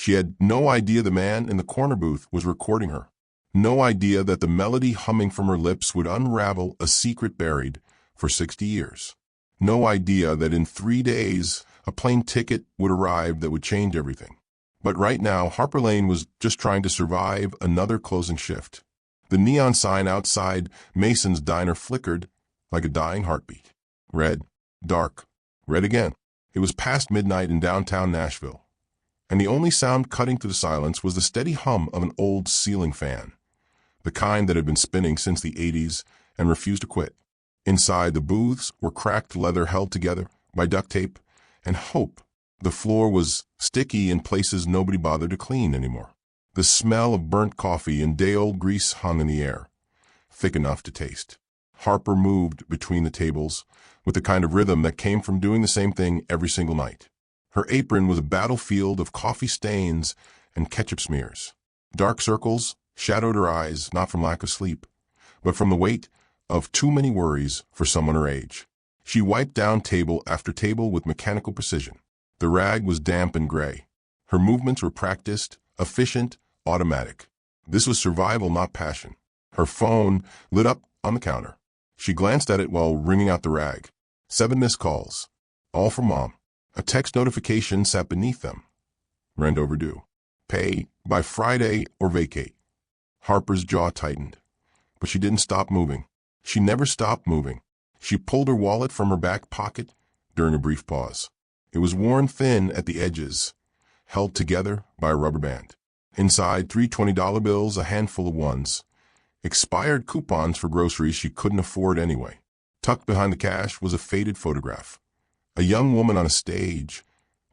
She had no idea the man in the corner booth was recording her. No idea that the melody humming from her lips would unravel a secret buried for 60 years. No idea that in 3 days, a plane ticket would arrive that would change everything. But right now, Harper Lane was just trying to survive another closing shift. The neon sign outside Mason's diner flickered like a dying heartbeat. Red, dark, red again. It was past midnight in downtown Nashville, and the only sound cutting through the silence was the steady hum of an old ceiling fan, the kind that had been spinning since the 80s and refused to quit. Inside, the booths were cracked leather held together by duct tape and hope. The floor was sticky in places nobody bothered to clean anymore. The smell of burnt coffee and day-old grease hung in the air, thick enough to taste. Harper moved between the tables with the kind of rhythm that came from doing the same thing every single night. Her apron was a battlefield of coffee stains and ketchup smears. Dark circles shadowed her eyes, not from lack of sleep, but from the weight of too many worries for someone her age. She wiped down table after table with mechanical precision. The rag was damp and gray. Her movements were practiced, efficient, automatic. This was survival, not passion. Her phone lit up on the counter. She glanced at it while wringing out the rag. 7 missed calls, all from Mom. A text notification sat beneath them. Rent overdue. Pay by Friday or vacate. Harper's jaw tightened, but she didn't stop moving. She never stopped moving. She pulled her wallet from her back pocket during a brief pause. It was worn thin at the edges, held together by a rubber band. Inside, 3 $20 bills, a handful of ones, expired coupons for groceries she couldn't afford anyway. Tucked behind the cash was a faded photograph. A young woman on a stage,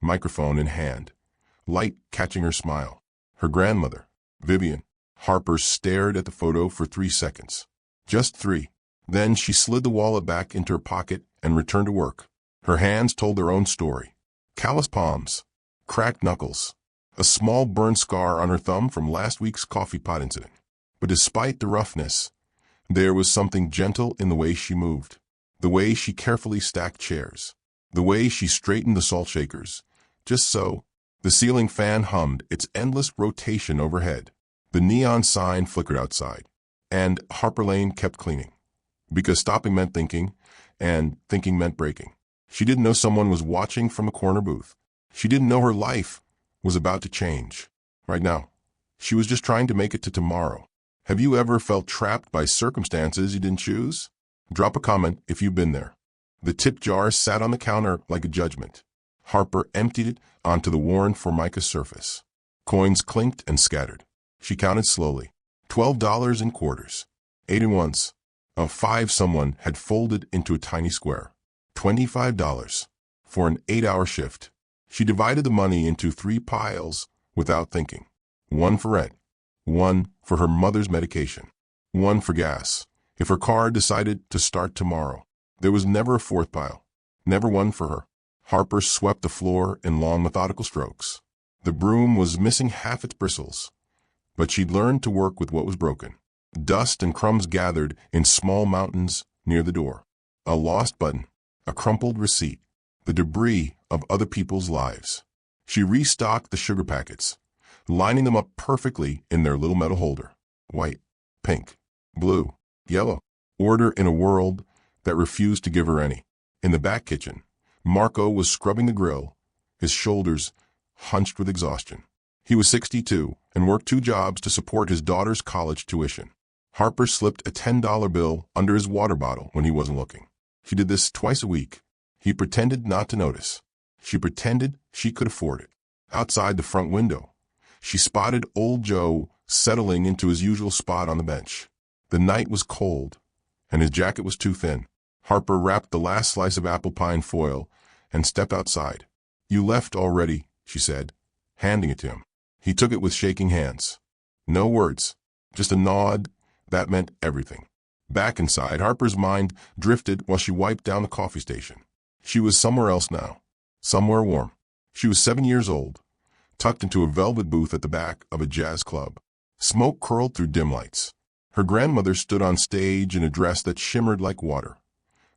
microphone in hand, light catching her smile. Her grandmother, Vivian. Harper stared at the photo for 3 seconds. Just 3. Then she slid the wallet back into her pocket and returned to work. Her hands told their own story. Calloused palms, cracked knuckles, a small burn scar on her thumb from last week's coffee pot incident. But despite the roughness, there was something gentle in the way she moved, the way she carefully stacked chairs, the way she straightened the salt shakers. Just so, the ceiling fan hummed its endless rotation overhead. The neon sign flickered outside, and Harper Lane kept cleaning, because stopping meant thinking, and thinking meant breaking. She didn't know someone was watching from a corner booth. She didn't know her life was about to change. Right now, she was just trying to make it to tomorrow. Have you ever felt trapped by circumstances you didn't choose? Drop a comment if you've been there. The tip jar sat on the counter like a judgment. Harper emptied it onto the worn formica surface. Coins clinked and scattered. She counted slowly. $12 in quarters. 8 in ones. A 5 someone had folded into a tiny square. $25 for an 8-hour shift. She divided the money into 3 piles without thinking. 1 for rent. 1 for her mother's medication. 1 for gas, if her car decided to start tomorrow. There was never a 4th pile. Never one for her. Harper swept the floor in long, methodical strokes. The broom was missing half its bristles, but she'd learned to work with what was broken. Dust and crumbs gathered in small mountains near the door. A lost button, a crumpled receipt, the debris of other people's lives. She restocked the sugar packets, lining them up perfectly in their little metal holder. White, pink, blue, yellow. Order in a world that refused to give her any. In the back kitchen, Marco was scrubbing the grill, his shoulders hunched with exhaustion. He was 62 and worked 2 jobs to support his daughter's college tuition. Harper slipped a $10 bill under his water bottle when he wasn't looking. She did this twice a week. He pretended not to notice. She pretended she could afford it. Outside the front window, she spotted old Joe settling into his usual spot on the bench. The night was cold, and his jacket was too thin. Harper wrapped the last slice of apple pie in foil and stepped outside. "You left already," she said, handing it to him. He took it with shaking hands. No words, just a nod that meant everything. Back inside, Harper's mind drifted while she wiped down the coffee station. She was somewhere else now, somewhere warm. She was 7 years old, tucked into a velvet booth at the back of a jazz club. Smoke curled through dim lights. Her grandmother stood on stage in a dress that shimmered like water,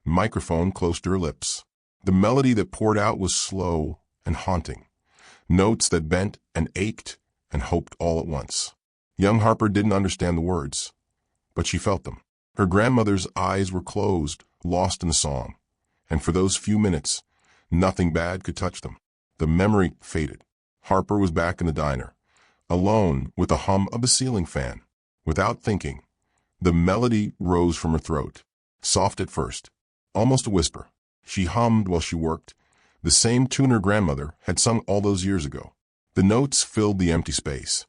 microphone close to her lips. The melody that poured out was slow and haunting, Notes that bent and ached and hoped all at once. Young Harper didn't understand the words, but she felt them. Her grandmother's eyes were closed, lost in the song, and for those few minutes, nothing bad could touch them. The memory faded. Harper was back in the diner, alone with the hum of a ceiling fan. Without thinking, the melody rose from her throat, soft at first, almost a whisper. She hummed while she worked, the same tune her grandmother had sung all those years ago. The notes filled the empty space,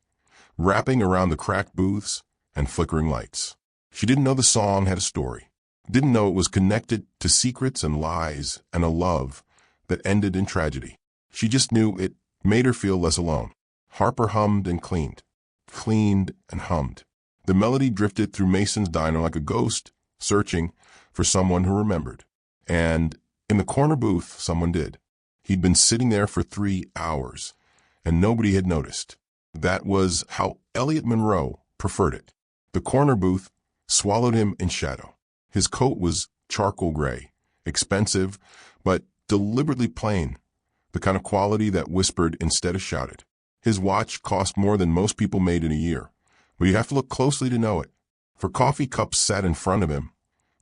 wrapping around the cracked booths and flickering lights. She didn't know the song had a story, didn't know it was connected to secrets and lies and a love that ended in tragedy. She just knew it made her feel less alone. Harper hummed and cleaned and hummed. The melody drifted through Mason's diner like a ghost, searching for someone who remembered. And in the corner booth, someone did. He'd been sitting there for 3 hours, and nobody had noticed. That was how Elliot Monroe preferred it. The corner booth swallowed him in shadow. His coat was charcoal gray, expensive, but deliberately plain, the kind of quality that whispered instead of shouted. His watch cost more than most people made in a year, but you have to look closely to know it, for coffee cups sat in front of him,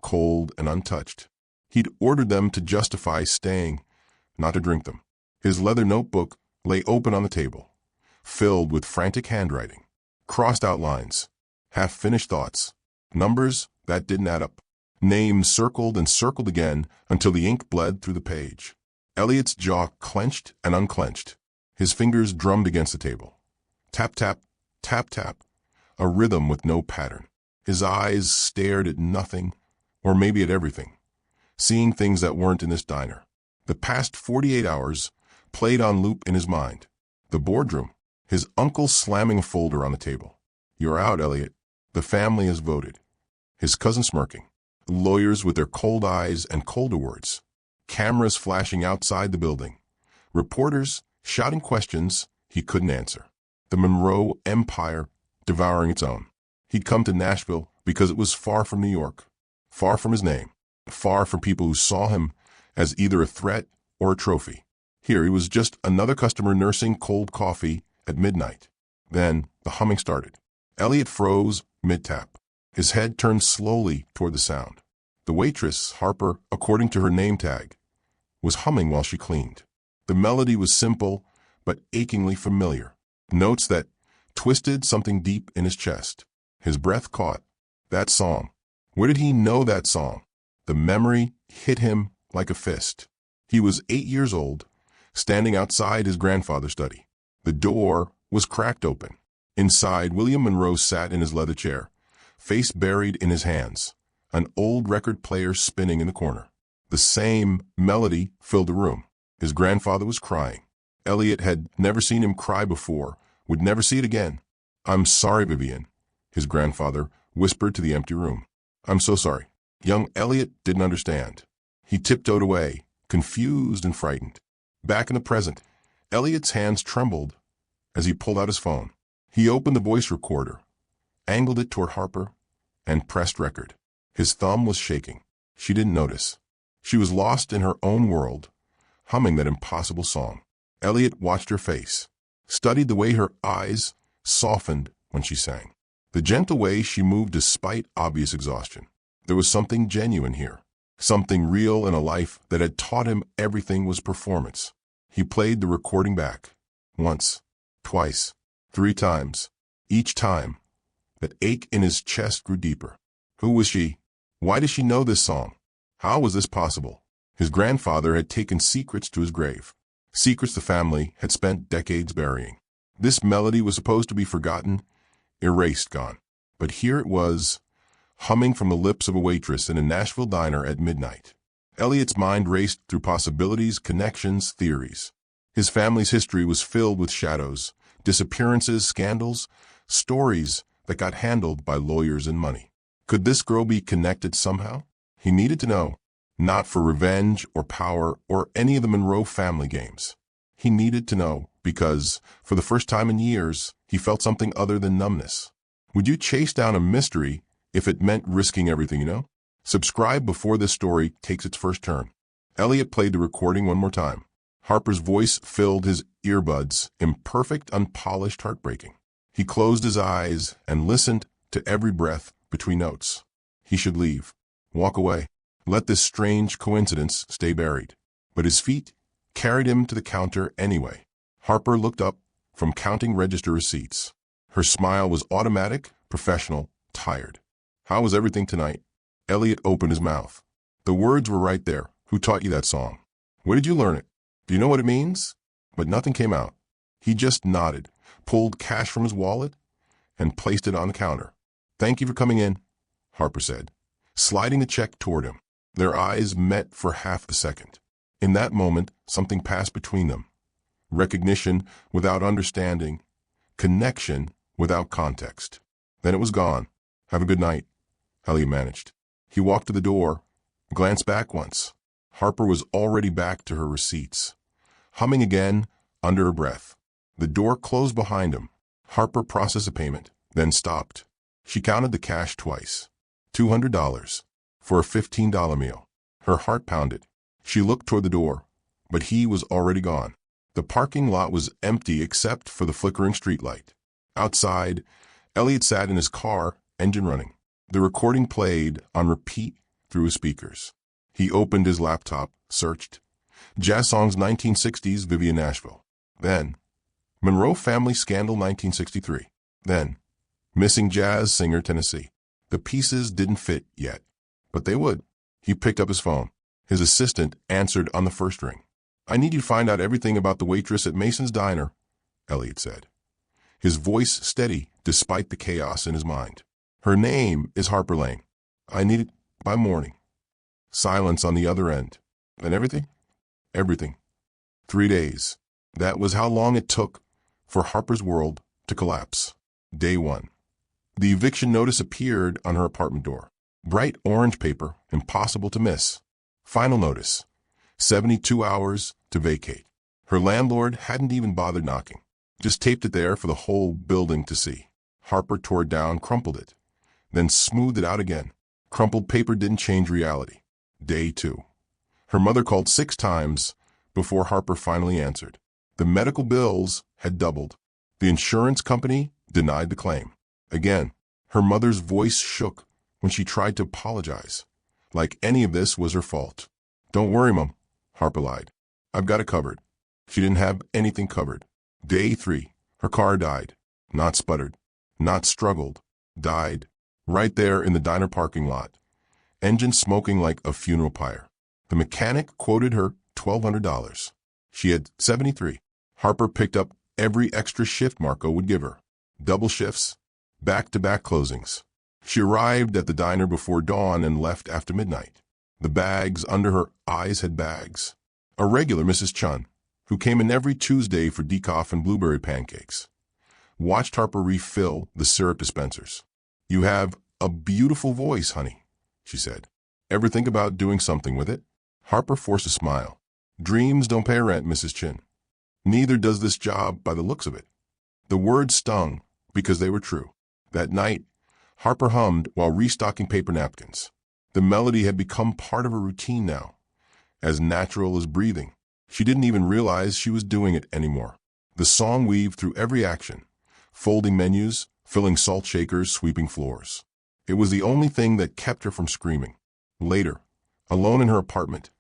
cold and untouched. He'd ordered them to justify staying, not to drink them. His leather notebook lay open on the table, filled with frantic handwriting, crossed out lines, half-finished thoughts, numbers that didn't add up, names circled and circled again until the ink bled through the page. Elliot's jaw clenched and unclenched. His fingers drummed against the table. Tap, tap, tap, tap, a rhythm with no pattern. His eyes stared at nothing, or maybe at everything, seeing things that weren't in this diner. The past 48 hours played on loop in his mind. The boardroom, his uncle slamming a folder on the table. "You're out, Elliot. The family has voted." His cousin smirking. Lawyers with their cold eyes and colder words. Cameras flashing outside the building. Reporters shouting questions he couldn't answer. The Monroe Empire devouring its own. He'd come to Nashville because it was far from New York, far from his name, far from people who saw him as either a threat or a trophy. Here he was just another customer nursing cold coffee at midnight. Then the humming started. Elliot froze mid-tap. His head turned slowly toward the sound. The waitress, Harper, according to her name tag, was humming while she cleaned. The melody was simple, but achingly familiar. Notes that twisted something deep in his chest. His breath caught. That song. Where did he know that song? The memory hit him like a fist. He was 8 years old, standing outside his grandfather's study. The door was cracked open. Inside, William Monroe sat in his leather chair, face buried in his hands, an old record player spinning in the corner. The same melody filled the room. His grandfather was crying. Elliot had never seen him cry before, would never see it again. "I'm sorry, Vivian," his grandfather whispered to the empty room. "I'm so sorry." Young Elliot didn't understand. He tiptoed away, confused and frightened. Back in the present, Elliot's hands trembled as he pulled out his phone. He opened the voice recorder, angled it toward Harper, and pressed record. His thumb was shaking. She didn't notice. She was lost in her own world, humming that impossible song. Elliot watched her face, studied the way her eyes softened when she sang, the gentle way she moved despite obvious exhaustion. There was something genuine here, something real in a life that had taught him everything was performance. He played the recording back, once, twice, 3 times. Each time, that ache in his chest grew deeper. Who was she? Why did she know this song? How was this possible? His grandfather had taken secrets to his grave, secrets the family had spent decades burying. This melody was supposed to be forgotten, erased, gone. But here it was, humming from the lips of a waitress in a Nashville diner at midnight. Elliot's mind raced through possibilities, connections, theories. His family's history was filled with shadows, disappearances, scandals, stories that got handled by lawyers and money. Could this girl be connected somehow? He needed to know, not for revenge or power or any of the Monroe family games. He needed to know because, for the first time in years, he felt something other than numbness. Would you chase down a mystery if it meant risking everything you know? Subscribe before this story takes its first turn. Elliot played the recording one more time. Harper's voice filled his earbuds, imperfect, unpolished, heartbreaking. He closed his eyes and listened to every breath between notes. He should leave. Walk away. Let this strange coincidence stay buried. But his feet carried him to the counter anyway. Harper looked up from counting register receipts. Her smile was automatic, professional, tired. How was everything tonight? Elliot opened his mouth. The words were right there. Who taught you that song? Where did you learn it? Do you know what it means? But nothing came out. He just nodded, pulled cash from his wallet, and placed it on the counter. Thank you for coming in, Harper said, sliding the check toward him. Their eyes met for half a second. In that moment, something passed between them. Recognition without understanding, connection without context. Then it was gone. Have a good night, Elliot managed. He walked to the door, glanced back once. Harper was already back to her receipts, humming again under her breath. The door closed behind him. Harper processed a payment, then stopped. She counted the cash twice. $200 for a $15 meal. Her heart pounded. She looked toward the door, but he was already gone. The parking lot was empty except for the flickering streetlight. Outside, Elliot sat in his car, engine running. The recording played on repeat through his speakers. He opened his laptop, searched. Jazz songs 1960s, Vivian Nashville. Then, Monroe Family Scandal 1963. Then, Missing Jazz Singer Tennessee. The pieces didn't fit yet, but they would. He picked up his phone. His assistant answered on the first ring. I need you to find out everything about the waitress at Mason's Diner, Elliot said, his voice steady despite the chaos in his mind. Her name is Harper Lane. I need it by morning. Silence on the other end. And everything? Everything. 3 days. That was how long it took for Harper's world to collapse. Day 1. The eviction notice appeared on her apartment door. Bright orange paper, impossible to miss. Final notice. 72 hours to vacate. Her landlord hadn't even bothered knocking. Just taped it there for the whole building to see. Harper tore it down, crumpled it, then smoothed it out again. Crumpled paper didn't change reality. Day 2. Her mother called 6 times before Harper finally answered. The medical bills had doubled. The insurance company denied the claim. Again, her mother's voice shook when she tried to apologize, like any of this was her fault. Don't worry, Mom, Harper lied. I've got it covered. She didn't have anything covered. Day 3. Her car died. Not sputtered. Not struggled. Died. Right there in the diner parking lot. Engine smoking like a funeral pyre. The mechanic quoted her $1,200. She had 73. Harper picked up every extra shift Marco would give her. Double shifts. Back-to-back closings. She arrived at the diner before dawn and left after midnight. The bags under her eyes had bags. A regular Mrs. Chun, who came in every Tuesday for decaf and blueberry pancakes, watched Harper refill the syrup dispensers. You have a beautiful voice, honey, she said. Ever think about doing something with it? Harper forced a smile. Dreams don't pay rent, Mrs. Chin. Neither does this job by the looks of it. The words stung because they were true. That night, Harper hummed while restocking paper napkins. The melody had become part of her routine now, as natural as breathing. She didn't even realize she was doing it anymore. The song weaved through every action, folding menus, filling salt shakers, sweeping floors. It was the only thing that kept her from screaming. Later, alone in her apartment,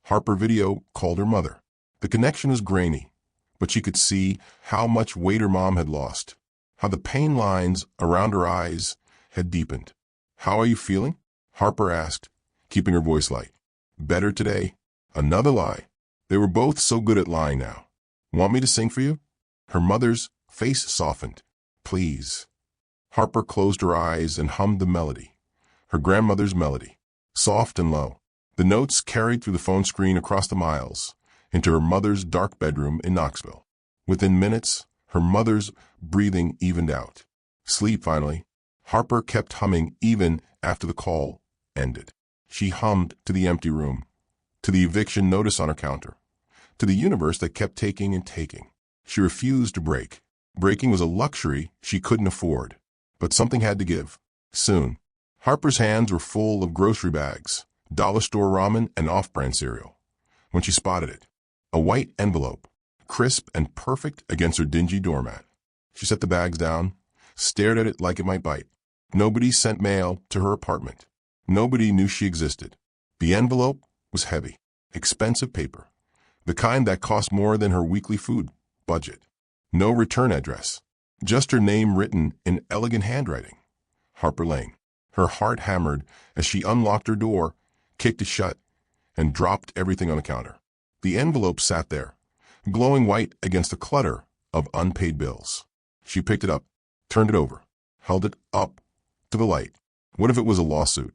Harper video called her mother. The connection was grainy, but she could see how much weight her mom had lost, how the pain lines around her eyes had deepened. How are you feeling? Harper asked, keeping her voice light. Better today. Another lie. They were both so good at lying now. Want me to sing for you? Her mother's face softened. Please. Harper closed her eyes and hummed the melody. Her grandmother's melody. Soft and low. The notes carried through the phone screen across the miles into her mother's dark bedroom in Knoxville. Within minutes, her mother's breathing evened out. Sleep finally. Harper kept humming even after the call ended. She hummed to the empty room, to the eviction notice on her counter, to the universe that kept taking and taking. She refused to break. Breaking was a luxury she couldn't afford, but something had to give. Soon, Harper's hands were full of grocery bags, dollar store ramen, and off-brand cereal. When she spotted it, A white envelope, crisp and perfect against her dingy doormat. She set the bags down, stared at it like it might bite. Nobody sent mail to her apartment. Nobody knew she existed. The envelope was heavy, expensive paper, the kind that cost more than her weekly food budget. No return address, just her name written in elegant handwriting. Harper Lane. Her heart hammered as she unlocked her door, kicked it shut, and dropped everything on the counter. The envelope sat there, glowing white against the clutter of unpaid bills. She picked it up, turned it over, held it up to the light. What if it was a lawsuit?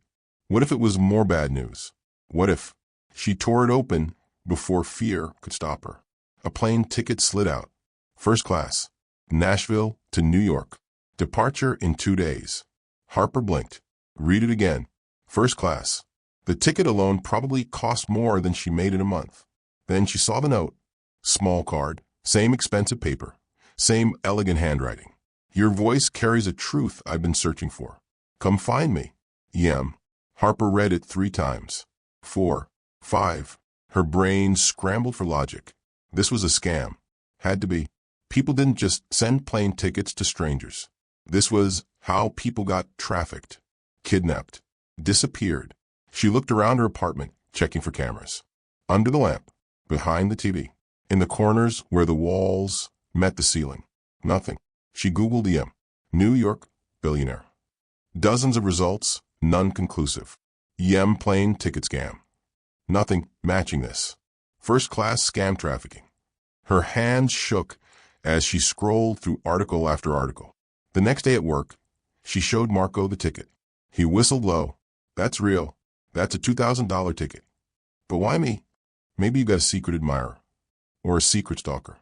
What if it was more bad news? What if she tore it open before fear could stop her? A plane ticket slid out. First class, Nashville to New York. Departure in 2 days. Harper blinked. Read it again. First class. The ticket alone probably cost more than she made in a month. Then she saw the note. Small card, same expensive paper, same elegant handwriting. Your voice carries a truth I've been searching for. Come find me. Yem. Harper read it 3 times. 4. 5. Her brain scrambled for logic. This was a scam. Had to be. People didn't just send plane tickets to strangers. This was how people got trafficked, kidnapped, disappeared. She looked around her apartment, checking for cameras. Under the lamp, behind the TV, in the corners where the walls met the ceiling. Nothing. She Googled New York, billionaire. Dozens of results, none conclusive. Plane ticket scam. Nothing matching this. First-class scam trafficking. Her hands shook as she scrolled through article after article. The next day at work, she showed Marco the ticket. He whistled low. That's real. That's a $2,000 ticket. But why me? Maybe you got a secret admirer. Or a secret stalker.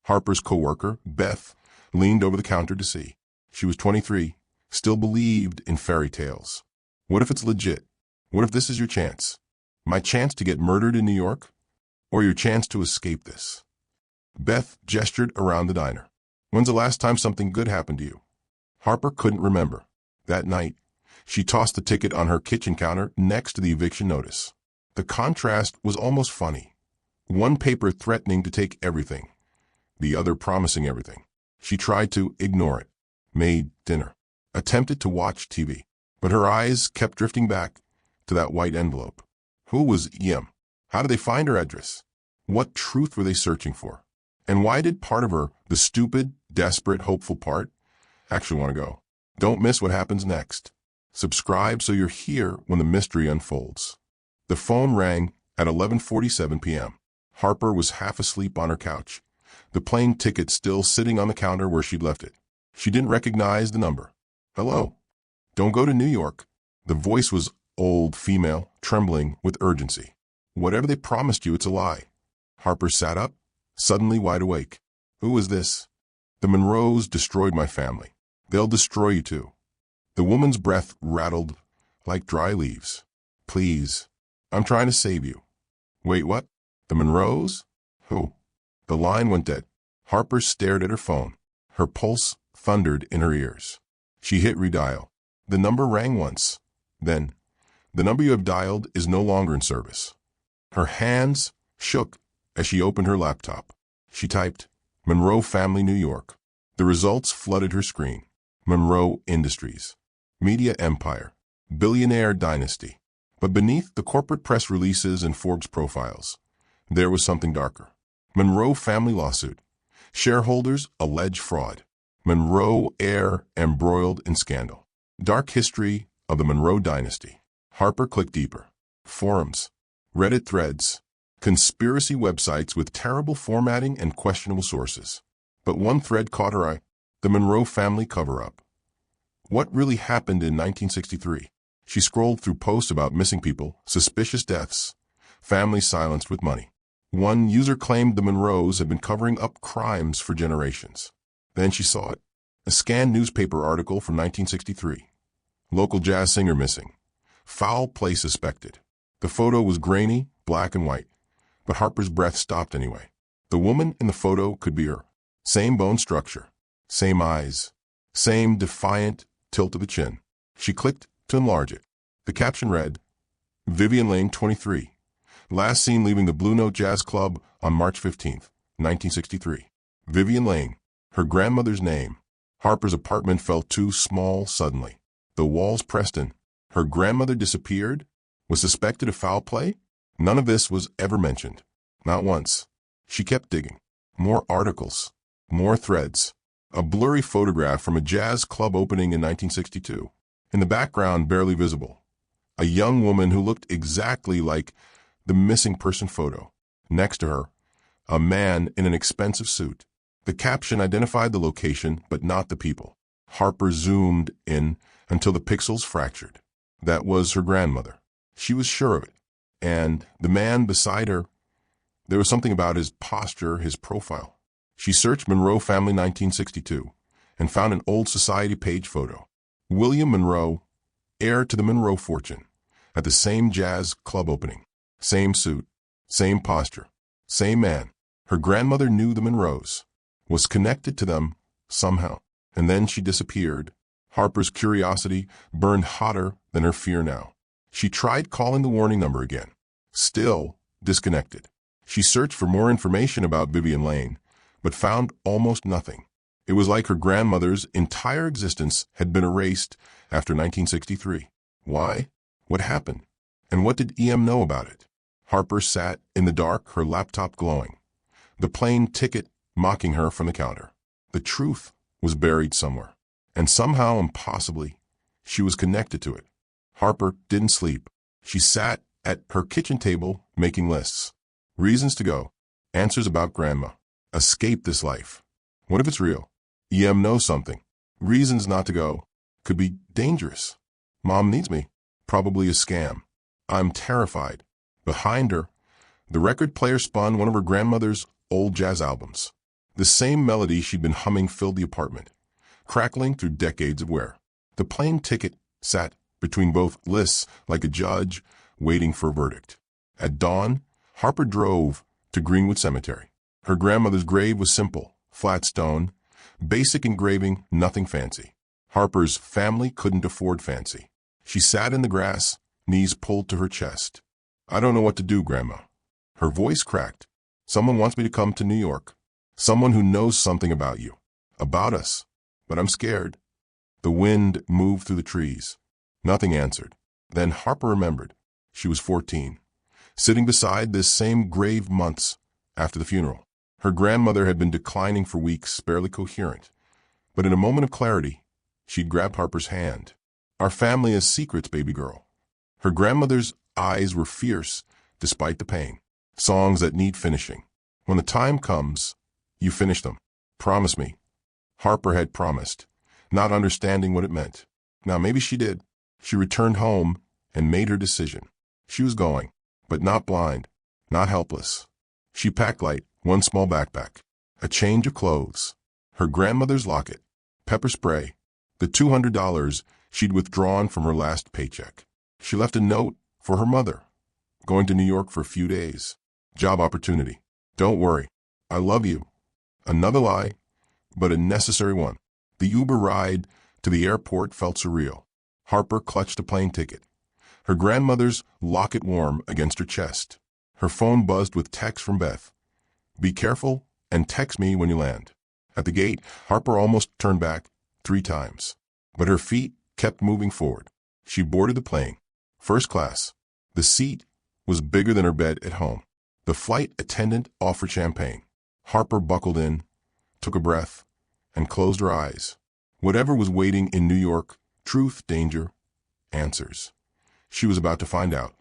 Harper's co-worker, Beth, leaned over the counter to see. She was 23, still believed in fairy tales. What if it's legit? What if this is your chance? My chance to get murdered in New York? Or your chance to escape this? Beth gestured around the diner. When's the last time something good happened to you? Harper couldn't remember. That night, she tossed the ticket on her kitchen counter next to the eviction notice. The contrast was almost funny. One paper threatening to take everything, the other promising everything. She tried to ignore it, made dinner, attempted to watch TV, but her eyes kept drifting back to that white envelope. Who was Yem? How did they find her address? What truth were they searching for? And why did part of her, the stupid, desperate, hopeful part, actually want to go? Don't miss what happens next. Subscribe so you're here when the mystery unfolds. The phone rang at 11:47 p.m. Harper was half asleep on her couch, the plane ticket still sitting on the counter where she'd left it. She didn't recognize the number. Hello. Don't go to New York. The voice was old, female, trembling with urgency. Whatever they promised you, it's a lie. Harper sat up, suddenly wide awake. Who is this? The Monroes destroyed my family. They'll destroy you too. The woman's breath rattled like dry leaves. Please, I'm trying to save you. Wait, what? The Monroes? Who? The line went dead. Harper stared at her phone. Her pulse thundered in her ears. She hit redial. The number rang once. Then, the number you have dialed is no longer in service. Her hands shook as she opened her laptop. She typed, Monroe Family, New York. The results flooded her screen. Monroe Industries. Media Empire. Billionaire Dynasty. But beneath the corporate press releases and Forbes profiles, there was something darker. Monroe family lawsuit. Shareholders allege fraud. Monroe heir embroiled in scandal. Dark history of the Monroe dynasty. Harper clicked deeper. Forums. Reddit threads. Conspiracy websites with terrible formatting and questionable sources. But one thread caught her eye. The Monroe family cover-up. What really happened in 1963? She scrolled through posts about missing people, suspicious deaths, families silenced with money. One user claimed the Monroes had been covering up crimes for generations. Then she saw it. A scanned newspaper article from 1963. Local jazz singer missing. Foul play suspected. The photo was grainy, black and white. But Harper's breath stopped anyway. The woman in the photo could be her. Same bone structure. Same eyes. Same defiant tilt of the chin. She clicked to enlarge it. The caption read, Vivian Lane, 23. Last seen leaving the Blue Note Jazz Club on March 15th, 1963. Vivian Lane. Her grandmother's name. Harper's apartment felt too small suddenly. The walls pressed in. Her grandmother disappeared? Was suspected of foul play? None of this was ever mentioned. Not once. She kept digging. More articles. More threads. A blurry photograph from a jazz club opening in 1962. In the background, barely visible. A young woman who looked exactly like the missing person photo. Next to her, a man in an expensive suit. The caption identified the location, but not the people. Harper zoomed in until the pixels fractured. That was her grandmother. She was sure of it. And the man beside her, there was something about his posture, his profile. She searched Monroe Family 1962 and found an old society page photo. William Monroe, heir to the Monroe fortune, at the same jazz club opening. Same suit, same posture, same man. Her grandmother knew the Monroes, was connected to them somehow. And then she disappeared. Harper's curiosity burned hotter than her fear now. She tried calling the warning number again. Still disconnected. She searched for more information about Vivian Lane, but found almost nothing. It was like her grandmother's entire existence had been erased after 1963. Why? What happened? And what did EM know about it? Harper sat in the dark, her laptop glowing. The plane ticket mocking her from the counter. The truth was buried somewhere. And somehow, impossibly, she was connected to it. Harper didn't sleep. She sat at her kitchen table making lists. Reasons to go. Answers about grandma. Escape this life. What if it's real? EM knows something. Reasons not to go. Could be dangerous. Mom needs me. Probably a scam. I'm terrified. Behind her, the record player spun one of her grandmother's old jazz albums. The same melody she'd been humming filled the apartment, crackling through decades of wear. The plane ticket sat between both lists like a judge waiting for a verdict. At dawn, Harper drove to Greenwood Cemetery. Her grandmother's grave was simple, flat stone, basic engraving, nothing fancy. Harper's family couldn't afford fancy. She sat in the grass, knees pulled to her chest. I don't know what to do, Grandma. Her voice cracked. Someone wants me to come to New York. Someone who knows something about you. About us. But I'm scared. The wind moved through the trees. Nothing answered. Then Harper remembered. She was 14, sitting beside this same grave months after the funeral. Her grandmother had been declining for weeks, barely coherent. But in a moment of clarity, she'd grabbed Harper's hand. Our family has secrets, baby girl. Her grandmother's eyes were fierce, despite the pain. Songs that need finishing. When the time comes, you finish them. Promise me. Harper had promised, not understanding what it meant. Now maybe she did. She returned home and made her decision. She was going, but not blind, not helpless. She packed light, one small backpack, a change of clothes, her grandmother's locket, pepper spray, the $200 she'd withdrawn from her last paycheck. She left a note for her mother. Going to New York for a few days. Job opportunity. Don't worry. I love you. Another lie, but a necessary one. The Uber ride to the airport felt surreal. Harper clutched a plane ticket. Her grandmother's locket warm against her chest. Her phone buzzed with text from Beth. Be careful and text me when you land. At the gate, Harper almost turned back 3 times. But her feet kept moving forward. She boarded the plane. First class. The seat was bigger than her bed at home. The flight attendant offered champagne. Harper buckled in, took a breath, and closed her eyes. Whatever was waiting in New York, truth, danger, answers. She was about to find out.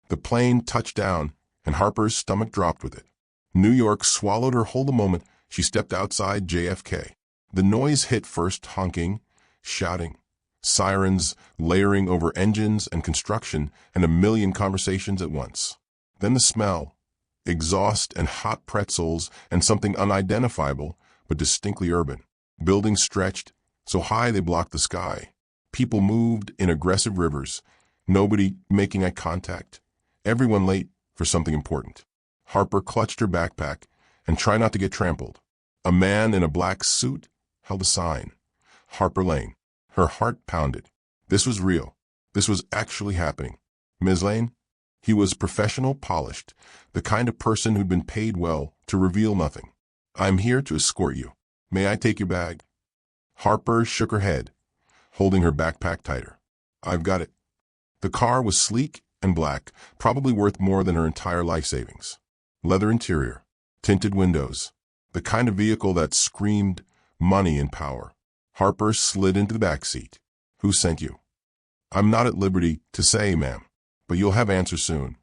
The plane touched down, and Harper's stomach dropped with it. New York swallowed her whole the moment she stepped outside JFK. The noise hit first, honking, shouting, sirens layering over engines and construction, and a million conversations at once. Then the smell, exhaust and hot pretzels, and something unidentifiable but distinctly urban. Buildings stretched so high they blocked the sky. People moved in aggressive rivers, nobody making eye contact. Everyone late for something important. Harper clutched her backpack and tried not to get trampled. A man in a black suit held a sign. Harper Lane. Her heart pounded. This was real. This was actually happening. Ms. Lane? He was professional, polished, the kind of person who'd been paid well to reveal nothing. "I'm here to escort you. May I take your bag?" Harper shook her head, holding her backpack tighter. "I've got it." The car was sleek and black, probably worth more than her entire life savings. Leather interior, tinted windows, the kind of vehicle that screamed money and power. Harper slid into the back seat. "Who sent you?" "I'm not at liberty to say, ma'am, but you'll have answers soon."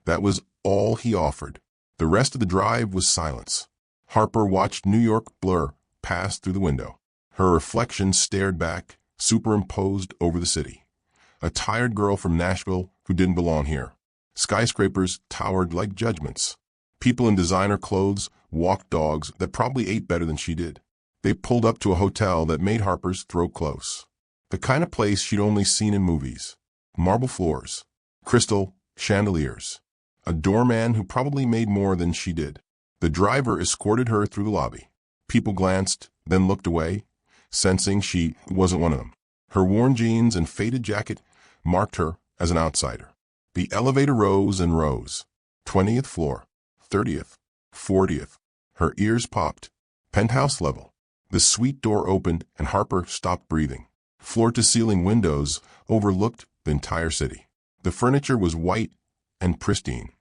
That was all he offered. The rest of the drive was silence. Harper watched New York blur past through the window. Her reflection stared back, superimposed over the city. A tired girl from Nashville who didn't belong here. Skyscrapers towered like judgments. People in designer clothes walked dogs that probably ate better than she did. They pulled up to a hotel that made Harper's throat close. The kind of place she'd only seen in movies. Marble floors, crystal chandeliers, a doorman who probably made more than she did. The driver escorted her through the lobby. People glanced, then looked away, sensing she wasn't one of them. Her worn jeans and faded jacket marked her as an outsider. The elevator rose and rose. 20th floor, 30th, 40th. Her ears popped. Penthouse level. The suite door opened and Harper stopped breathing. Floor-to-ceiling windows overlooked the entire city. The furniture was white and pristine,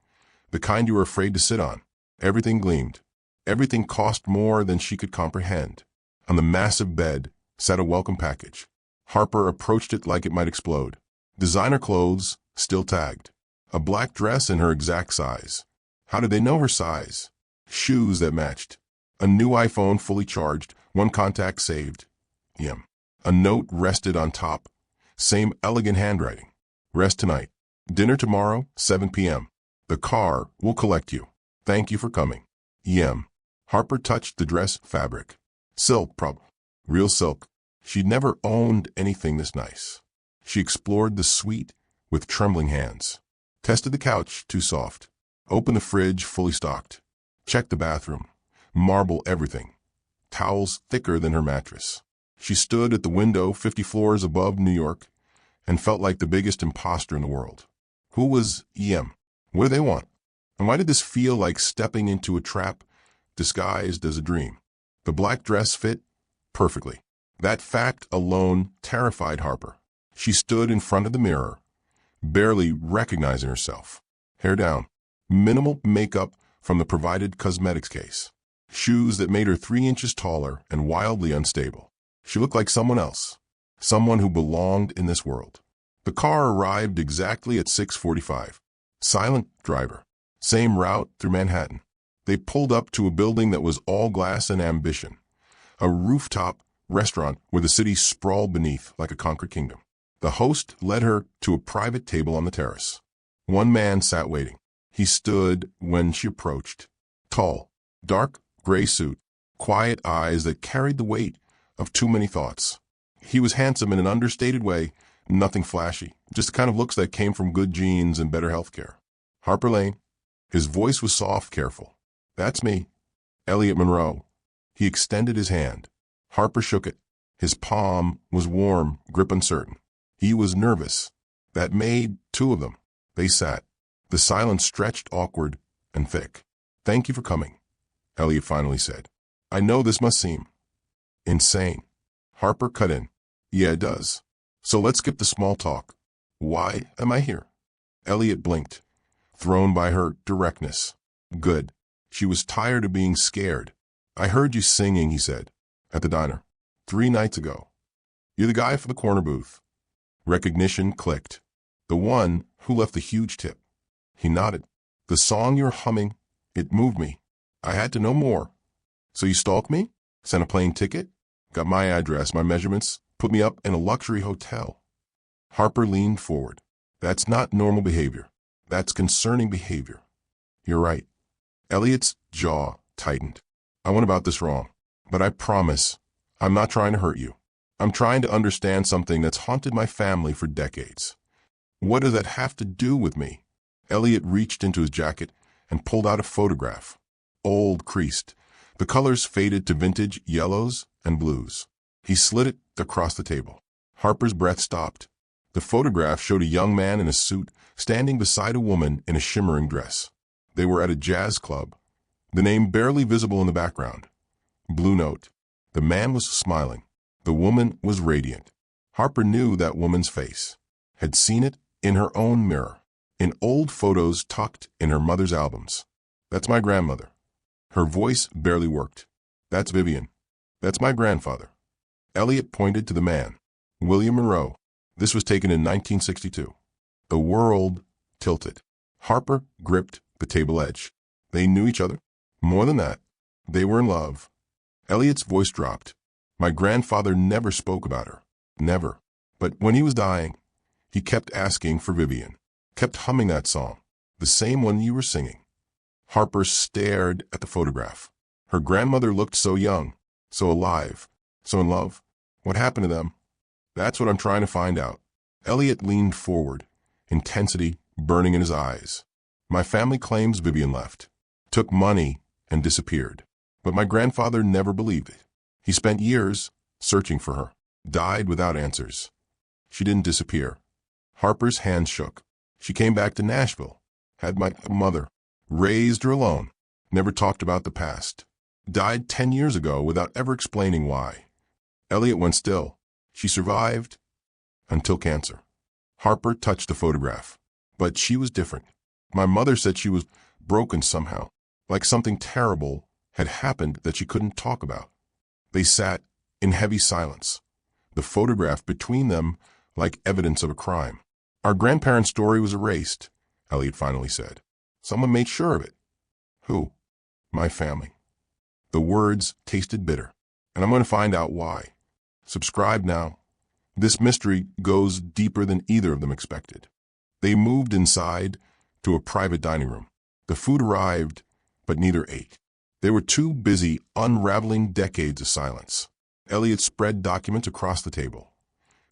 the kind you were afraid to sit on. Everything gleamed. Everything cost more than she could comprehend. On the massive bed sat a welcome package. Harper approached it like it might explode. Designer clothes, still tagged. A black dress in her exact size. How did they know her size? Shoes that matched. A new iPhone fully charged, one contact saved. Yum. A note rested on top. Same elegant handwriting. "Rest tonight. Dinner tomorrow, 7 p.m. The car will collect you. Thank you for coming. Yum." Harper touched the dress fabric. Silk, probably. Real silk. She'd never owned anything this nice. She explored the suite with trembling hands. Tested the couch, too soft. Opened the fridge, fully stocked. Checked the bathroom. Marble everything. Towels thicker than her mattress. She stood at the window 50 floors above New York and felt like the biggest imposter in the world. Who was EM? What did they want? And why did this feel like stepping into a trap disguised as a dream? The black dress fit perfectly. That fact alone terrified Harper. She stood in front of the mirror, barely recognizing herself. Hair down. Minimal makeup from the provided cosmetics case. Shoes that made her 3 inches taller and wildly unstable. She looked like someone else. Someone who belonged in this world. The car arrived exactly at 6:45. Silent driver. Same route through Manhattan. They pulled up to a building that was all glass and ambition. A rooftop restaurant where the city sprawled beneath like a conquered kingdom. The host led her to a private table on the terrace. One man sat waiting. He stood when she approached. Tall, dark gray suit, quiet eyes that carried the weight of too many thoughts. He was handsome in an understated way, nothing flashy, just the kind of looks that came from good genes and better health care. "Harper Lane." His voice was soft, careful. "That's me. Elliot Monroe." He extended his hand. Harper shook it. His palm was warm, grip uncertain. He was nervous. That made 2 of them. They sat. The silence stretched awkward and thick. "Thank you for coming," Elliot finally said. "I know this must seem insane." Harper cut in. "Yeah, it does. So let's skip the small talk. Why am I here?" Elliot blinked, thrown by her directness. Good. She was tired of being scared. "I heard you singing," he said, "at the diner 3 nights ago. You're the guy for the corner booth." Recognition clicked. "The one who left the huge tip." He nodded. "The song you're humming, it moved me. I had to know more." "So you stalked me? Sent a plane ticket? Got my address, my measurements, put me up in a luxury hotel." Harper leaned forward. "That's not normal behavior. That's concerning behavior." "You're right." Elliot's jaw tightened. "I went about this wrong, but I promise I'm not trying to hurt you. I'm trying to understand something that's haunted my family for decades." "What does that have to do with me?" Elliot reached into his jacket and pulled out a photograph. Old, creased. The colors faded to vintage yellows and blues. He slid it across the table. Harper's breath stopped. The photograph showed a young man in a suit standing beside a woman in a shimmering dress. They were at a jazz club, the name barely visible in the background. Blue Note. The man was smiling. The woman was radiant. Harper knew that woman's face, had seen it in her own mirror, in old photos tucked in her mother's albums. That's my grandmother. Her voice barely worked. That's Vivian. That's my grandfather. Elliot pointed to the man. William Monroe. This was taken in 1962. The world tilted. Harper gripped the table edge. They knew each other. More than that, they were in love. Elliot's voice dropped. My grandfather never spoke about her. Never. But when he was dying, he kept asking for Vivian. Kept humming that song. The same one you were singing. Harper stared at the photograph. Her grandmother looked so young, so alive, so in love. What happened to them? That's what I'm trying to find out. Elliot leaned forward, intensity burning in his eyes. My family claims Vivian left, took money, and disappeared. But my grandfather never believed it. He spent years searching for her, died without answers. She didn't disappear. Harper's hands shook. She came back to Nashville, had my mother, raised her alone, never talked about the past. Died 10 years ago without ever explaining why. Elliot went still. She survived until cancer. Harper touched the photograph, but she was different. My mother said she was broken somehow, like something terrible had happened that she couldn't talk about. They sat in heavy silence, the photograph between them like evidence of a crime. Our grandparents' story was erased, Elliot finally said. Someone made sure of it. Who? My family. The words tasted bitter, and I'm going to find out why. Subscribe now. This mystery goes deeper than either of them expected. They moved inside to a private dining room. The food arrived, but neither ate. They were too busy unraveling decades of silence. Elliot spread documents across the table,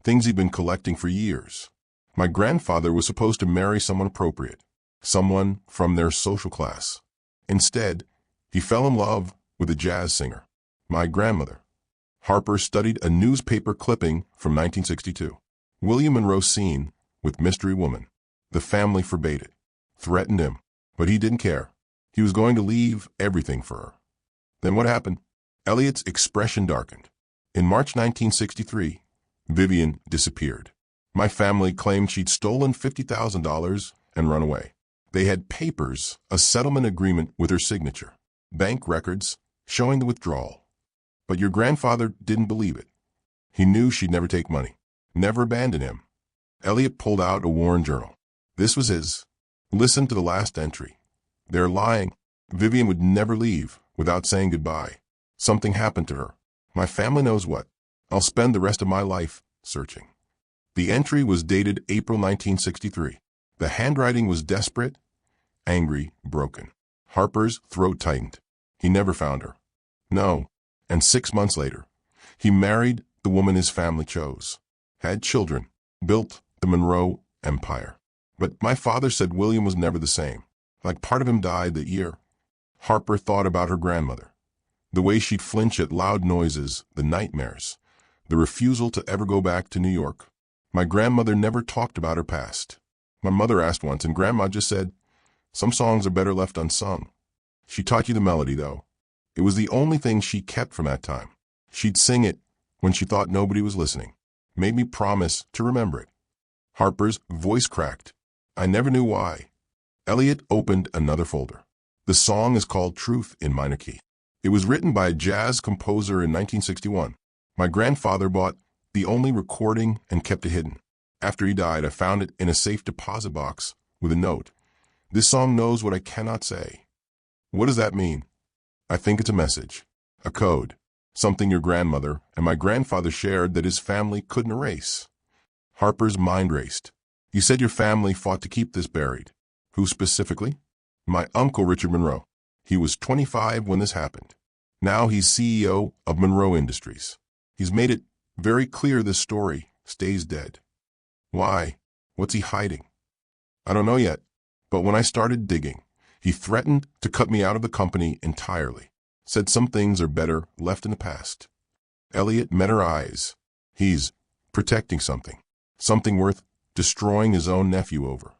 things he'd been collecting for years. My grandfather was supposed to marry someone appropriate, someone from their social class. Instead, he fell in love with a jazz singer, my grandmother. Harper studied a newspaper clipping from 1962. William Monroe seen with mystery woman. The family forbade it, threatened him, but he didn't care. He was going to leave everything for her. Then what happened? Elliot's expression darkened. In March 1963, Vivian disappeared. My family claimed she'd stolen $50,000 and run away. They had papers, a settlement agreement with her signature, bank records showing the withdrawal. But your grandfather didn't believe it. He knew she'd never take money, never abandon him. Elliot pulled out a worn journal. This was his. Listen to the last entry. They're lying. Vivian would never leave without saying goodbye. Something happened to her. My family knows what. I'll spend the rest of my life searching. The entry was dated April 1963. The handwriting was desperate, angry, broken. Harper's throat tightened. He never found her. No. And 6 months later, he married the woman his family chose, had children, built the Monroe Empire. But my father said William was never the same, like part of him died that year. Harper thought about her grandmother, the way she'd flinch at loud noises, the nightmares, the refusal to ever go back to New York. My grandmother never talked about her past. My mother asked once, and Grandma just said, "Some songs are better left unsung." She taught you the melody, though. It was the only thing she kept from that time. She'd sing it when she thought nobody was listening. Made me promise to remember it. Harper's voice cracked. I never knew why. Elliot opened another folder. The song is called Truth in minor key. It was written by a jazz composer in 1961. My grandfather bought the only recording and kept it hidden. After he died, I found it in a safe deposit box with a note. This song knows what I cannot say. What does that mean? I think it's a message, a code, something your grandmother and my grandfather shared that his family couldn't erase. Harper's mind raced. You said your family fought to keep this buried. Who specifically? My uncle Richard Monroe. He was 25 when this happened. Now he's CEO of Monroe Industries. He's made it very clear this story stays dead. Why? What's he hiding? I don't know yet, but when I started digging, he threatened to cut me out of the company entirely, said some things are better left in the past. Elliot met her eyes. He's protecting something, something worth destroying his own nephew over.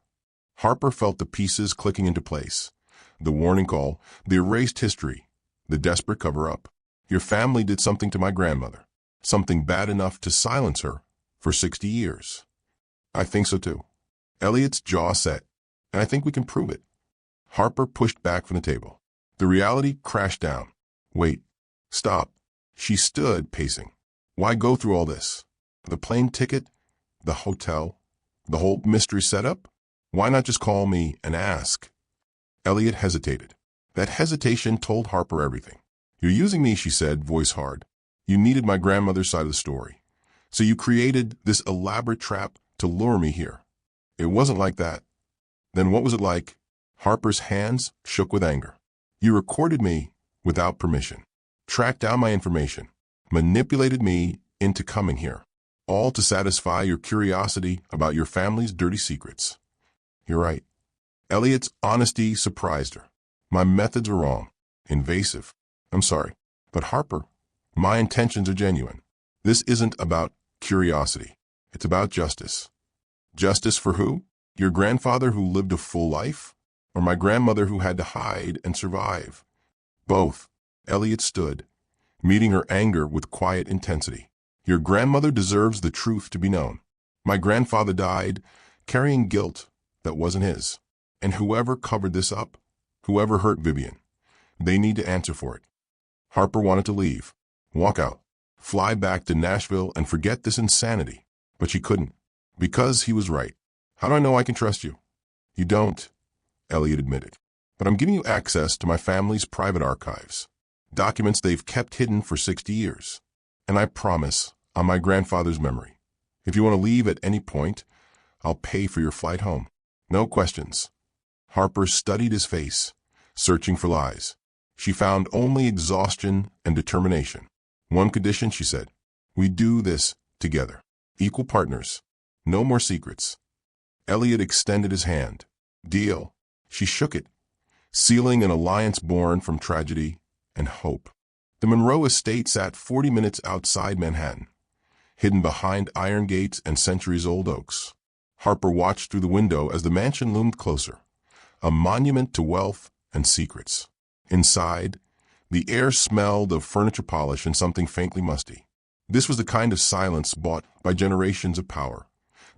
Harper felt the pieces clicking into place. The warning call, the erased history, the desperate cover-up. Your family did something to my grandmother, something bad enough to silence her for 60 years. I think so too. Elliot's jaw set, and I think we can prove it. Harper pushed back from the table. The reality crashed down. Wait. Stop. She stood, pacing. Why go through all this? The plane ticket? The hotel? The whole mystery setup? Why not just call me and ask? Elliot hesitated. That hesitation told Harper everything. You're using me, she said, voice hard. You needed my grandmother's side of the story. So you created this elaborate trap to lure me here. It wasn't like that. Then what was it like? Harper's hands shook with anger. You recorded me without permission, tracked down my information, manipulated me into coming here, all to satisfy your curiosity about your family's dirty secrets. You're right. Elliot's honesty surprised her. My methods were wrong, invasive. I'm sorry. But Harper, my intentions are genuine. This isn't about curiosity. It's about justice. Justice for who? Your grandfather who lived a full life? Or my grandmother who had to hide and survive? Both. Elliot stood, meeting her anger with quiet intensity. Your grandmother deserves the truth to be known. My grandfather died carrying guilt that wasn't his. And whoever covered this up, whoever hurt Vivian, they need to answer for it. Harper wanted to leave, walk out, fly back to Nashville and forget this insanity. But she couldn't, because he was right. How do I know I can trust you? You don't, Elliot admitted. But I'm giving you access to my family's private archives, documents they've kept hidden for 60 years. And I promise, on my grandfather's memory, if you want to leave at any point, I'll pay for your flight home. No questions. Harper studied his face, searching for lies. She found only exhaustion and determination. One condition, she said. We do this together. Equal partners. No more secrets. Elliot extended his hand. Deal. She shook it, sealing an alliance born from tragedy and hope. The Monroe estate sat 40 minutes outside Manhattan, hidden behind iron gates and centuries-old oaks. Harper watched through the window as the mansion loomed closer, a monument to wealth and secrets. Inside, the air smelled of furniture polish and something faintly musty. This was the kind of silence bought by generations of power,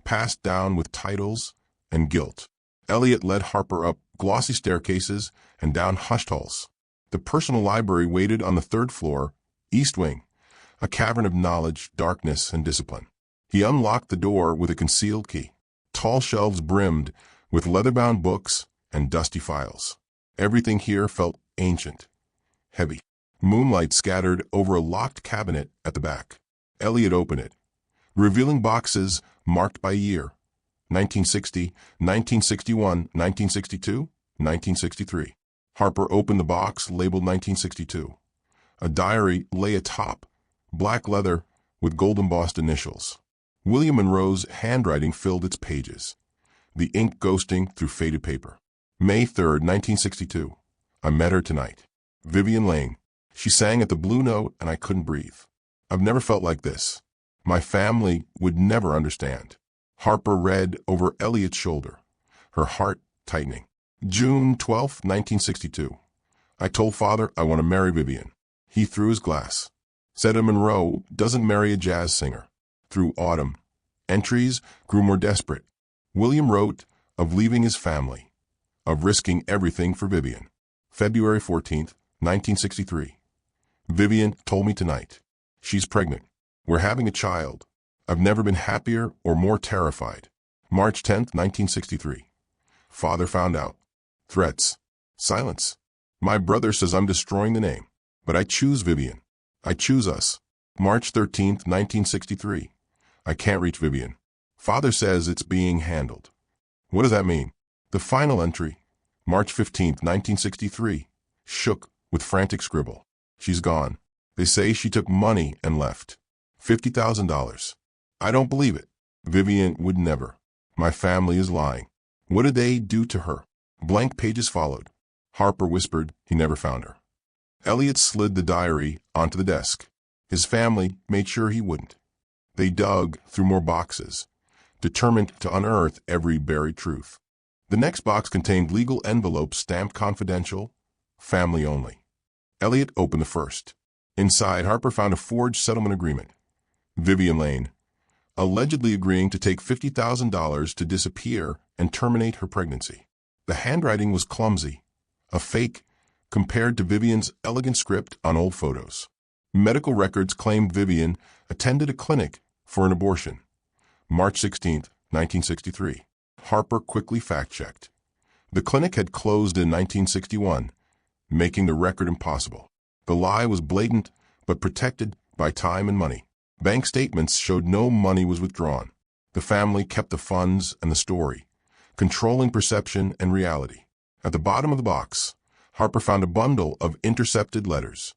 passed down with titles and guilt. Elliot led Harper up glossy staircases and down hushed halls. The personal library waited on the third floor, east wing, a cavern of knowledge, darkness, and discipline. He unlocked the door with a concealed key. Tall shelves brimmed with leather-bound books and dusty files. Everything here felt ancient, heavy. Moonlight scattered over a locked cabinet at the back. Elliot opened it, revealing boxes marked by year. 1960, 1961, 1962, 1963. Harper opened the box labeled 1962. A diary lay atop, black leather with gold-embossed initials. William Monroe's handwriting filled its pages, the ink ghosting through faded paper. May 3rd, 1962. I met her tonight. Vivian Lane. She sang at the Blue Note and I couldn't breathe. I've never felt like this. My family would never understand. Harper read over Elliot's shoulder, her heart tightening. June 12, 1962. I told Father I want to marry Vivian. He threw his glass. Said a Monroe doesn't marry a jazz singer. Through autumn, entries grew more desperate. William wrote of leaving his family, of risking everything for Vivian. February 14, 1963. Vivian told me tonight. She's pregnant. We're having a child. I've never been happier or more terrified. March 10, 1963. Father found out. Threats. Silence. My brother says I'm destroying the name. But I choose Vivian. I choose us. March 13, 1963. I can't reach Vivian. Father says it's being handled. What does that mean? The final entry, March 15, 1963, shook with frantic scribble. She's gone. They say she took money and left. $50,000. I don't believe it. Vivian would never. My family is lying. What did they do to her? Blank pages followed. Harper whispered he never found her. Elliot slid the diary onto the desk. His family made sure he wouldn't. They dug through more boxes, determined to unearth every buried truth. The next box contained legal envelopes stamped confidential, family only. Elliot opened the first. Inside, Harper found a forged settlement agreement. Vivian Lane, allegedly agreeing to take $50,000 to disappear and terminate her pregnancy. The handwriting was clumsy, a fake compared to Vivian's elegant script on old photos. Medical records claimed Vivian attended a clinic for an abortion. March 16, 1963. Harper quickly fact-checked. The clinic had closed in 1961, making the record impossible. The lie was blatant, but protected by time and money. Bank statements showed no money was withdrawn. The family kept the funds and the story, controlling perception and reality. At the bottom of the box, Harper found a bundle of intercepted letters,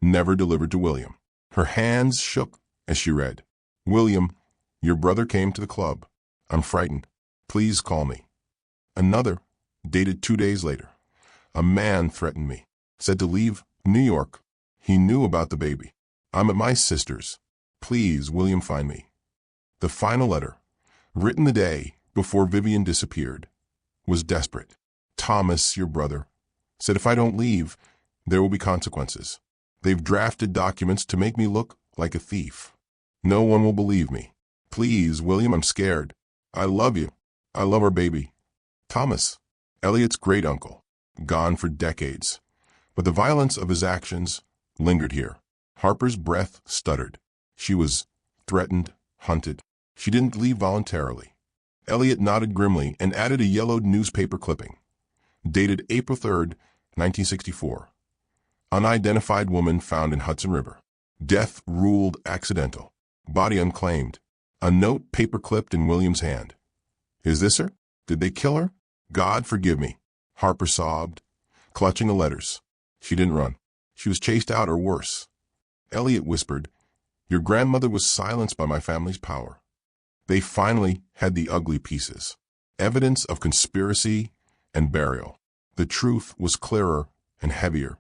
never delivered to William. Her hands shook as she read, "William, your brother came to the club. I'm frightened. Please call me." Another, dated 2 days later. "A man threatened me, said to leave New York. He knew about the baby. I'm at my sister's. Please, William, find me." The final letter, written the day before Vivian disappeared, was desperate. "Thomas, your brother, said if I don't leave, there will be consequences. They've drafted documents to make me look like a thief. No one will believe me. Please, William, I'm scared. I love you. I love our baby. Thomas, Elliot's great uncle, gone for decades. But the violence of his actions lingered here." Harper's breath stuttered. She was threatened, hunted. She didn't leave voluntarily. Elliot nodded grimly and added a yellowed newspaper clipping. Dated April 3, 1964. Unidentified woman found in Hudson River. Death ruled accidental. Body unclaimed. A note paper-clipped in William's hand. "Is this her? Did they kill her? God forgive me." Harper sobbed, clutching the letters. She didn't run. She was chased out or worse. Elliot whispered, "Your grandmother was silenced by my family's power." They finally had the ugly pieces. Evidence of conspiracy and burial. The truth was clearer and heavier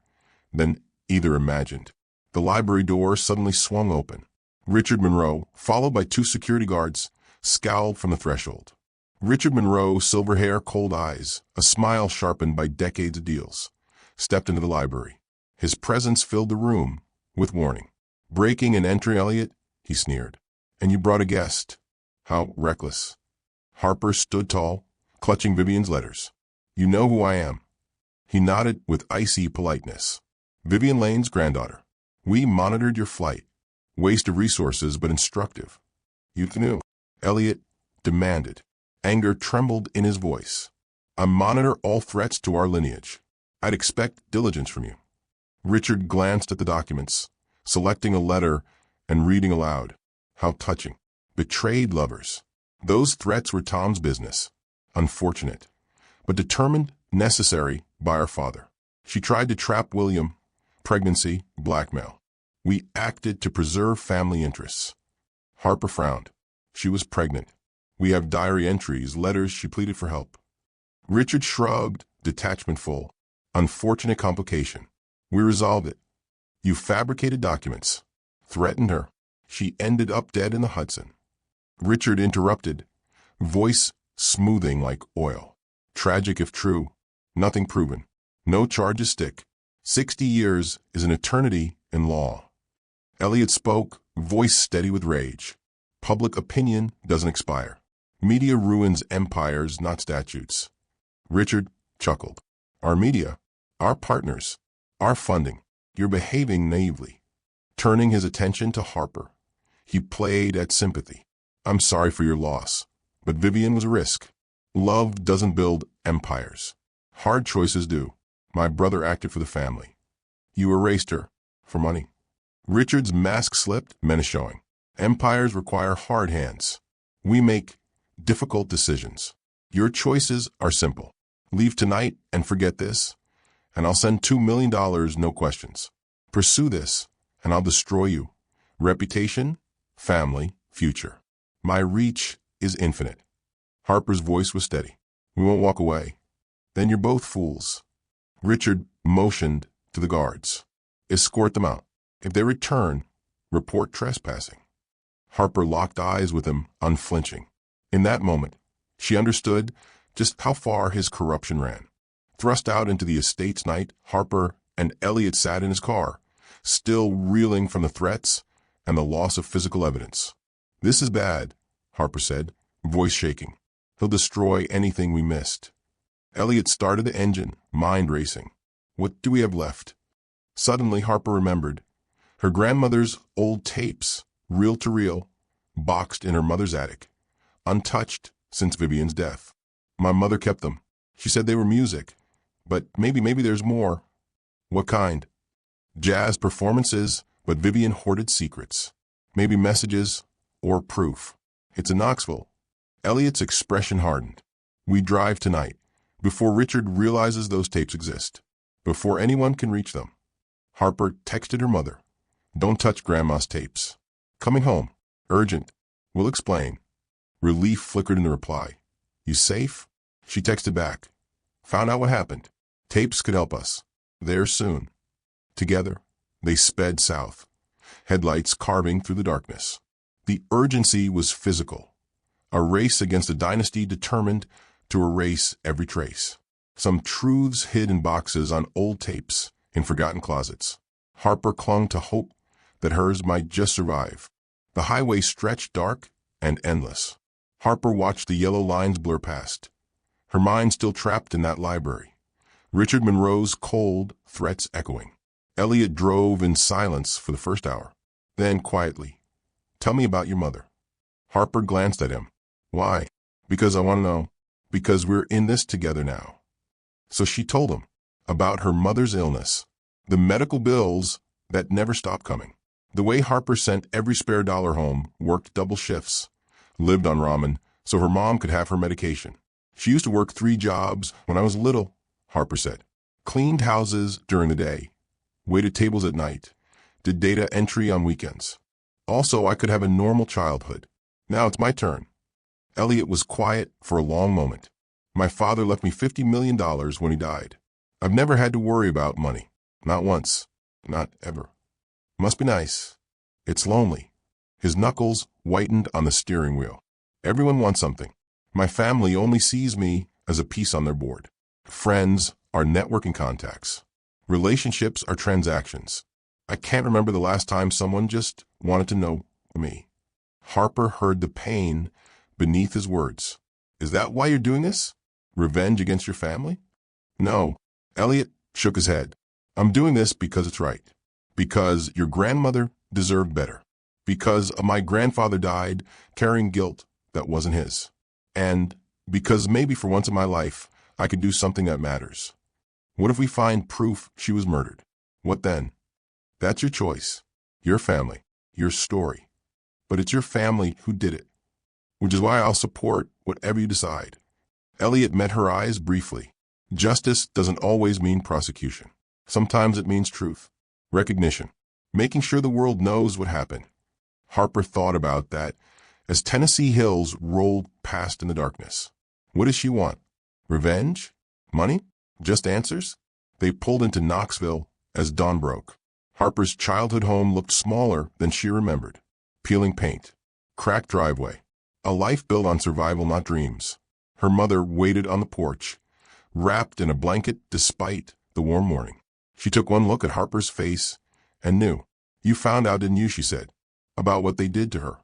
than either imagined. The library door suddenly swung open. Richard Monroe, followed by 2 security guards, scowled from the threshold. Richard Monroe, silver hair, cold eyes, a smile sharpened by decades of deals, stepped into the library. His presence filled the room with warning. "Breaking and entering, Elliot," he sneered. "And you brought a guest. How reckless." Harper stood tall, clutching Vivian's letters. "You know who I am." He nodded with icy politeness. "Vivian Lane's granddaughter. We monitored your flight. Waste of resources, but instructive." "You knew," Elliot demanded. Anger trembled in his voice. "I monitor all threats to our lineage. I'd expect diligence from you." Richard glanced at the documents, selecting a letter and reading aloud. How touching. Betrayed lovers. Those threats were Tom's business. Unfortunate, but determined, necessary by our father. She tried to trap William. Pregnancy, blackmail. We acted to preserve family interests. Harper frowned. She was pregnant. We have diary entries, letters she pleaded for help. Richard shrugged, detachment full. Unfortunate complication. We resolved it. You fabricated documents. Threatened her. She ended up dead in the Hudson. Richard interrupted, voice smoothing like oil. Tragic if true. Nothing proven. No charges stick. 60 years is an eternity in law. Elliot spoke, voice steady with rage. Public opinion doesn't expire. Media ruins empires, not statutes. Richard chuckled. Our media, our partners, our funding. You're behaving naively. Turning his attention to Harper, he played at sympathy. I'm sorry for your loss, but Vivian was a risk. Love doesn't build empires. Hard choices do. My brother acted for the family. You erased her for money. Richard's mask slipped, menace showing. Empires require hard hands. We make difficult decisions. Your choices are simple. Leave tonight and forget this, and I'll send $2 million, no questions. Pursue this, and I'll destroy you. Reputation, family, future. My reach is infinite. Harper's voice was steady. We won't walk away. Then you're both fools. Richard motioned to the guards. Escort them out. If they return, report trespassing. Harper locked eyes with him, unflinching. In that moment, she understood just how far his corruption ran. Thrust out into the estate's night, Harper and Elliot sat in his car, still reeling from the threats and the loss of physical evidence. "This is bad," Harper said, voice shaking. "He'll destroy anything we missed." Elliot started the engine, mind racing. What do we have left? Suddenly, Harper remembered. Her grandmother's old tapes, reel to reel, boxed in her mother's attic, untouched since Vivian's death. "My mother kept them. She said they were music. But maybe there's more." "What kind?" "Jazz performances, but Vivian hoarded secrets. Maybe messages or proof. It's in Knoxville." Elliot's expression hardened. "We drive tonight, before Richard realizes those tapes exist, before anyone can reach them." Harper texted her mother. "Don't touch Grandma's tapes. Coming home. Urgent. We'll explain." Relief flickered in the reply. "You safe?" She texted back. "Found out what happened. Tapes could help us. There soon." Together, they sped south, headlights carving through the darkness. The urgency was physical, a race against a dynasty determined to erase every trace. Some truths hid in boxes on old tapes, in forgotten closets. Harper clung to hope that hers might just survive. The highway stretched dark and endless. Harper watched the yellow lines blur past, her mind still trapped in that library. Richard Monroe's cold threats echoing. Elliot drove in silence for the first hour. Then, quietly, "Tell me about your mother." Harper glanced at him. "Why?" "Because I want to know. Because we're in this together now." So she told him about her mother's illness, the medical bills that never stopped coming, the way Harper sent every spare dollar home, worked double shifts, lived on ramen so her mom could have her medication. "She used to work 3 jobs when I was little," Harper said. "Cleaned houses during the day, waited tables at night, did data entry on weekends. Also, I could have a normal childhood. Now it's my turn." Elliot was quiet for a long moment. "My father left me $50 million when he died. I've never had to worry about money. Not once. Not ever. Must be nice. It's lonely." His knuckles whitened on the steering wheel. "Everyone wants something. My family only sees me as a piece on their board. Friends are networking contacts. Relationships are transactions. I can't remember the last time someone just wanted to know me." Harper heard the pain beneath his words. "Is that why you're doing this? Revenge against your family?" "No." Elliot shook his head. "I'm doing this because it's right. Because your grandmother deserved better. Because my grandfather died carrying guilt that wasn't his. And because maybe for once in my life, I could do something that matters. What if we find proof she was murdered? What then? That's your choice, your family, your story. But it's your family who did it. Which is why I'll support whatever you decide." Elliot met her eyes briefly. Justice doesn't always mean prosecution. Sometimes it means truth, recognition, making sure the world knows what happened. Harper thought about that as Tennessee hills rolled past in the darkness. What does she want? Revenge? Money? Just answers? They pulled into Knoxville as dawn broke. Harper's childhood home looked smaller than she remembered. Peeling paint, cracked driveway, a life built on survival, not dreams. Her mother waited on the porch, wrapped in a blanket despite the warm morning. She took one look at Harper's face and knew. "You found out, didn't you?" she said. "About what they did to her."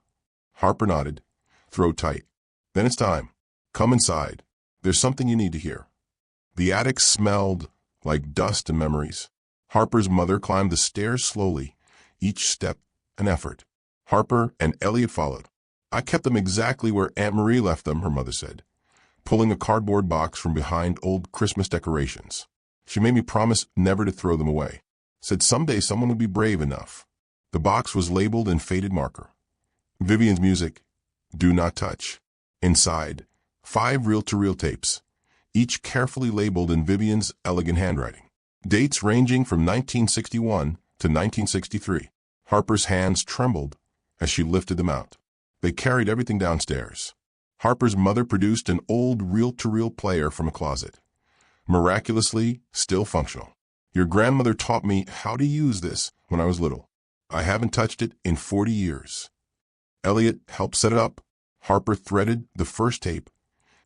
Harper nodded, throat tight. "Then it's time. Come inside. There's something you need to hear." The attic smelled like dust and memories. Harper's mother climbed the stairs slowly, each step an effort. Harper and Elliot followed. "I kept them exactly where Aunt Marie left them," her mother said, pulling a cardboard box from behind old Christmas decorations. "She made me promise never to throw them away. Said someday someone would be brave enough." The box was labeled in faded marker. Vivian's music, do not touch. Inside, 5 reel-to-reel tapes, each carefully labeled in Vivian's elegant handwriting. Dates ranging from 1961 to 1963. Harper's hands trembled as she lifted them out. They carried everything downstairs. Harper's mother produced an old reel-to-reel player from a closet. Miraculously, still functional. "Your grandmother taught me how to use this when I was little. I haven't touched it in 40 years." Elliot helped set it up. Harper threaded the first tape,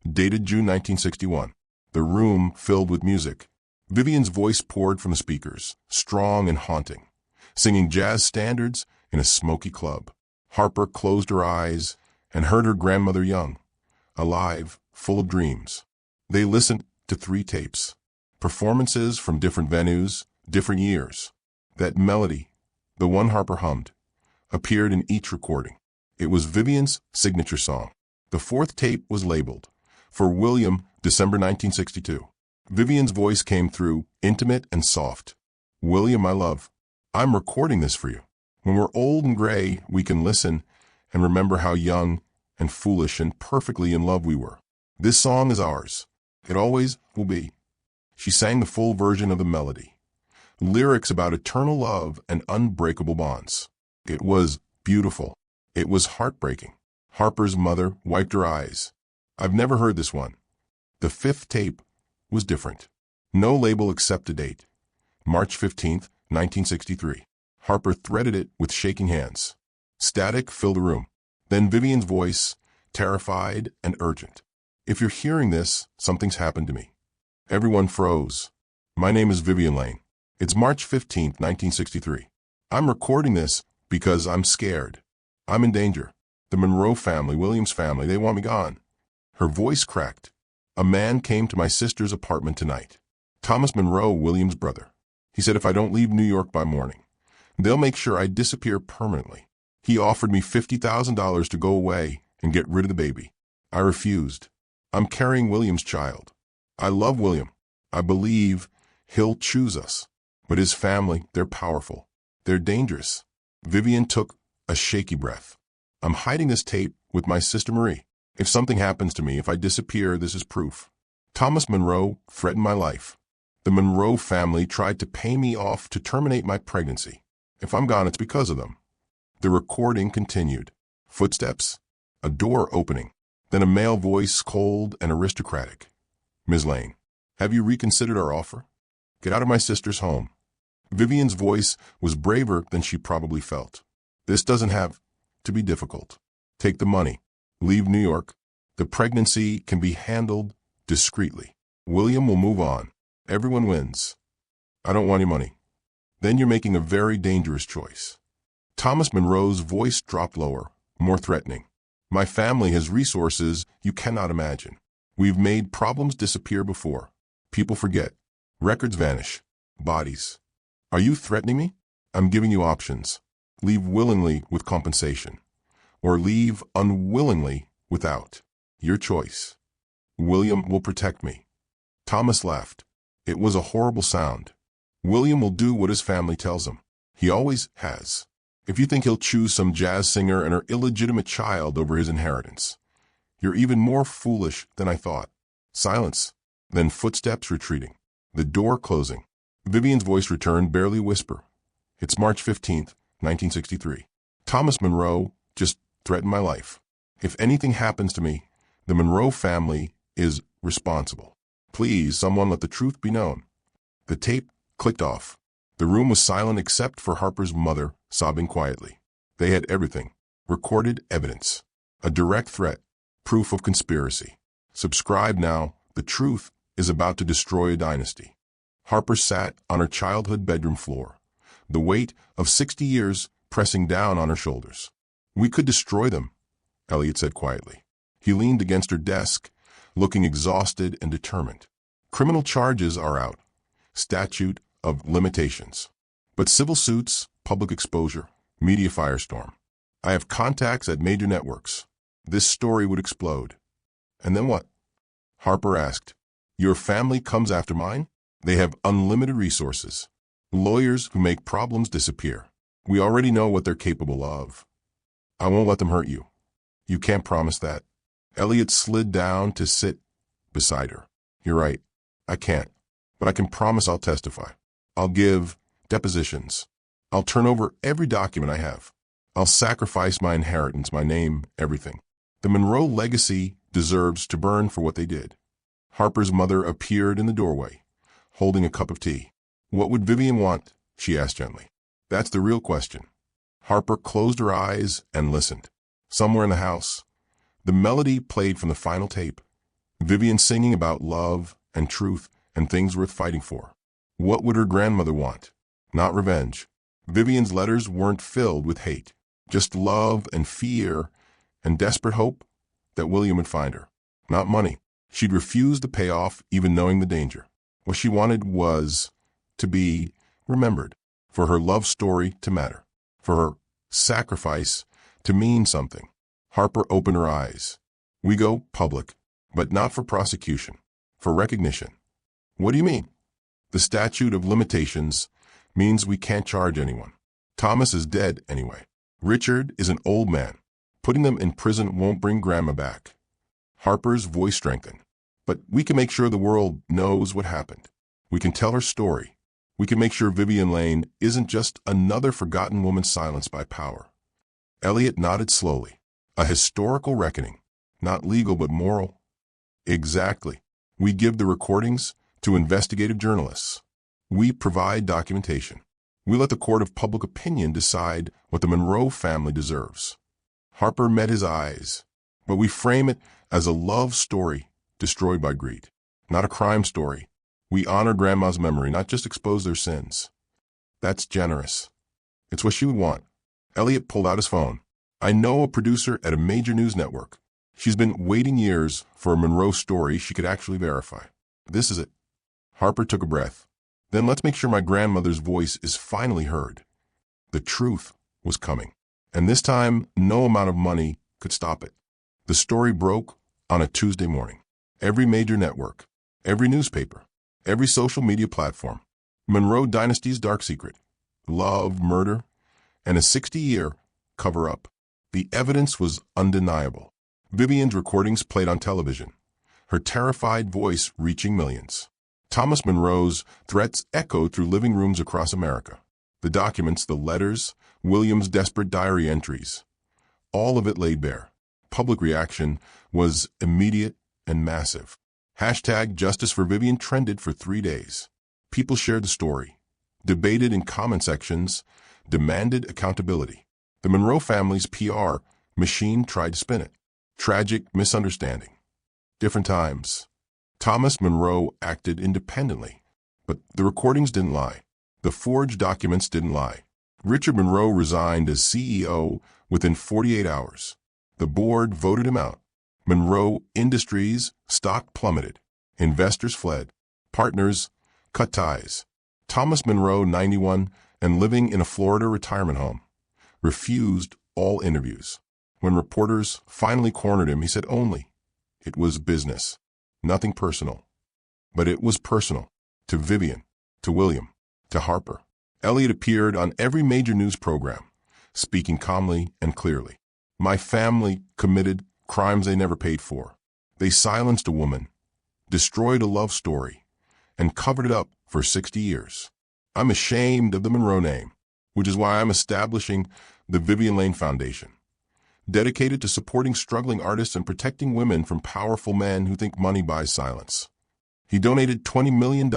dated June 1961. The room filled with music. Vivian's voice poured from the speakers, strong and haunting, singing jazz standards in a smoky club. Harper closed her eyes and heard her grandmother young, alive, full of dreams. They listened to 3 tapes, performances from different venues, different years. That melody, the one Harper hummed, appeared in each recording. It was Vivian's signature song. The 4th tape was labeled, "For William, December 1962. Vivian's voice came through, intimate and soft. "William, my love, I'm recording this for you. When we're old and gray, we can listen and remember how young and foolish and perfectly in love we were. This song is ours. It always will be." She sang the full version of the melody, lyrics about eternal love and unbreakable bonds. It was beautiful. It was heartbreaking. Harper's mother wiped her eyes. "I've never heard this one." The 5th tape was different. No label except a date, March 15th, 1963. Harper threaded it with shaking hands. Static filled the room. Then Vivian's voice, terrified and urgent. "If you're hearing this, something's happened to me." Everyone froze. "My name is Vivian Lane. It's March 15th, 1963. I'm recording this because I'm scared. I'm in danger. The Monroe family, Williams family, they want me gone." Her voice cracked. "A man came to my sister's apartment tonight. Thomas Monroe, William's brother. He said if I don't leave New York by morning, they'll make sure I disappear permanently. He offered me $50,000 to go away and get rid of the baby. I refused. I'm carrying William's child. I love William. I believe he'll choose us. But his family, they're powerful. They're dangerous." Vivian took a shaky breath. "I'm hiding this tape with my sister Marie. If something happens to me, if I disappear, this is proof. Thomas Monroe threatened my life. The Monroe family tried to pay me off to terminate my pregnancy. If I'm gone, it's because of them." The recording continued. Footsteps, a door opening, then a male voice, cold and aristocratic. "Ms. Lane, have you reconsidered our offer? Get out of my sister's home." Vivian's voice was braver than she probably felt. "This doesn't have to be difficult. Take the money. Leave New York. The pregnancy can be handled discreetly. William will move on. Everyone wins. I don't want your money. Then you're making a very dangerous choice." Thomas Monroe's voice dropped lower, more threatening. "My family has resources you cannot imagine. We've made problems disappear before. People forget. Records vanish. Bodies. Are you threatening me? I'm giving you options. Leave willingly with compensation, or leave unwillingly without. Your choice. William will protect me." Thomas laughed. It was a horrible sound. "William will do what his family tells him. He always has. If you think he'll choose some jazz singer and her illegitimate child over his inheritance, you're even more foolish than I thought." Silence, then footsteps retreating. The door closing. Vivian's voice returned, barely a whisper. "It's March 15th, 1963. Thomas Monroe just threatened my life. If anything happens to me, the Monroe family is responsible. Please, someone let the truth be known." The tape clicked off. The room was silent except for Harper's mother, sobbing quietly. They had everything. Recorded evidence. A direct threat. Proof of conspiracy. Subscribe now. The truth is about to destroy a dynasty. Harper sat on her childhood bedroom floor, the weight of 60 years pressing down on her shoulders. "We could destroy them," Elliot said quietly. He leaned against her desk, looking exhausted and determined. "Criminal charges are out. Statute of limitations. But civil suits, public exposure, media firestorm. I have contacts at major networks. This story would explode." "And then what?" Harper asked. "Your family comes after mine? They have unlimited resources. Lawyers who make problems disappear. We already know what they're capable of. I won't let them hurt you." "You can't promise that." Elliot slid down to sit beside her. "You're right. I can't. But I can promise I'll testify. I'll give depositions. I'll turn over every document I have. I'll sacrifice my inheritance, my name, everything. The Monroe legacy deserves to burn for what they did." Harper's mother appeared in the doorway, holding a cup of tea. "What would Vivian want?" she asked gently. "That's the real question." Harper closed her eyes and listened. Somewhere in the house, The melody played from the final tape. Vivian singing about love and truth and things worth fighting for. What would her grandmother want? Not revenge. Vivian's letters weren't filled with hate, just love and fear and desperate hope that William would find her. Not money. She'd refuse the payoff even knowing the danger. What she wanted was to be remembered, for her love story to matter, for her sacrifice to mean something. Harper opened her eyes. We go public, but not for prosecution, for recognition. What do you mean? The statute of limitations means we can't charge anyone. Thomas is dead anyway. Richard is an old man. Putting them in prison won't bring Grandma back. Harper's voice strengthened. But we can make sure the world knows what happened. We can tell her story. We can make sure Vivian Lane isn't just another forgotten woman silenced by power. Elliot nodded slowly. A historical reckoning. Not legal but moral. Exactly. We give the recordings to investigative journalists. We provide documentation. We let the court of public opinion decide what the Monroe family deserves. Harper met his eyes, but we frame it as a love story destroyed by greed, not a crime story. We honor Grandma's memory, not just expose their sins. That's generous. It's what she would want. Elliot pulled out his phone. I know a producer at a major news network. She's been waiting years for a Monroe story she could actually verify. This is it. Harper took a breath. Then let's make sure my grandmother's voice is finally heard. The truth was coming. And this time, no amount of money could stop it. The story broke on a Tuesday morning. Every major network, every newspaper, every social media platform. Monroe Dynasty's dark secret. Love, murder, and a 60-year cover-up. The evidence was undeniable. Vivian's recordings played on television, her terrified voice reaching millions. Thomas Monroe's threats echoed through living rooms across America. The documents, the letters, William's desperate diary entries, all of it laid bare. Public reaction was immediate and massive. Hashtag Justice for Vivian trended for 3 days. People shared the story, debated in comment sections, demanded accountability. The Monroe family's PR machine tried to spin it. Tragic misunderstanding. Different times. Thomas Monroe acted independently, but the recordings didn't lie. The forged documents didn't lie. Richard Monroe resigned as CEO within 48 hours. The board voted him out. Monroe Industries stock plummeted. Investors fled. Partners cut ties. Thomas Monroe, 91, and living in a Florida retirement home, refused all interviews. When reporters finally cornered him, he said only, it was business, nothing personal. But it was personal. To Vivian, to William, to Harper. Elliot appeared on every major news program, speaking calmly and clearly. My family committed crimes they never paid for. They silenced a woman, destroyed a love story, and covered it up for 60 years. I'm ashamed of the Monroe name, which is why I'm establishing the Vivian Lane Foundation, dedicated to supporting struggling artists and protecting women from powerful men who think money buys silence. He donated $20 million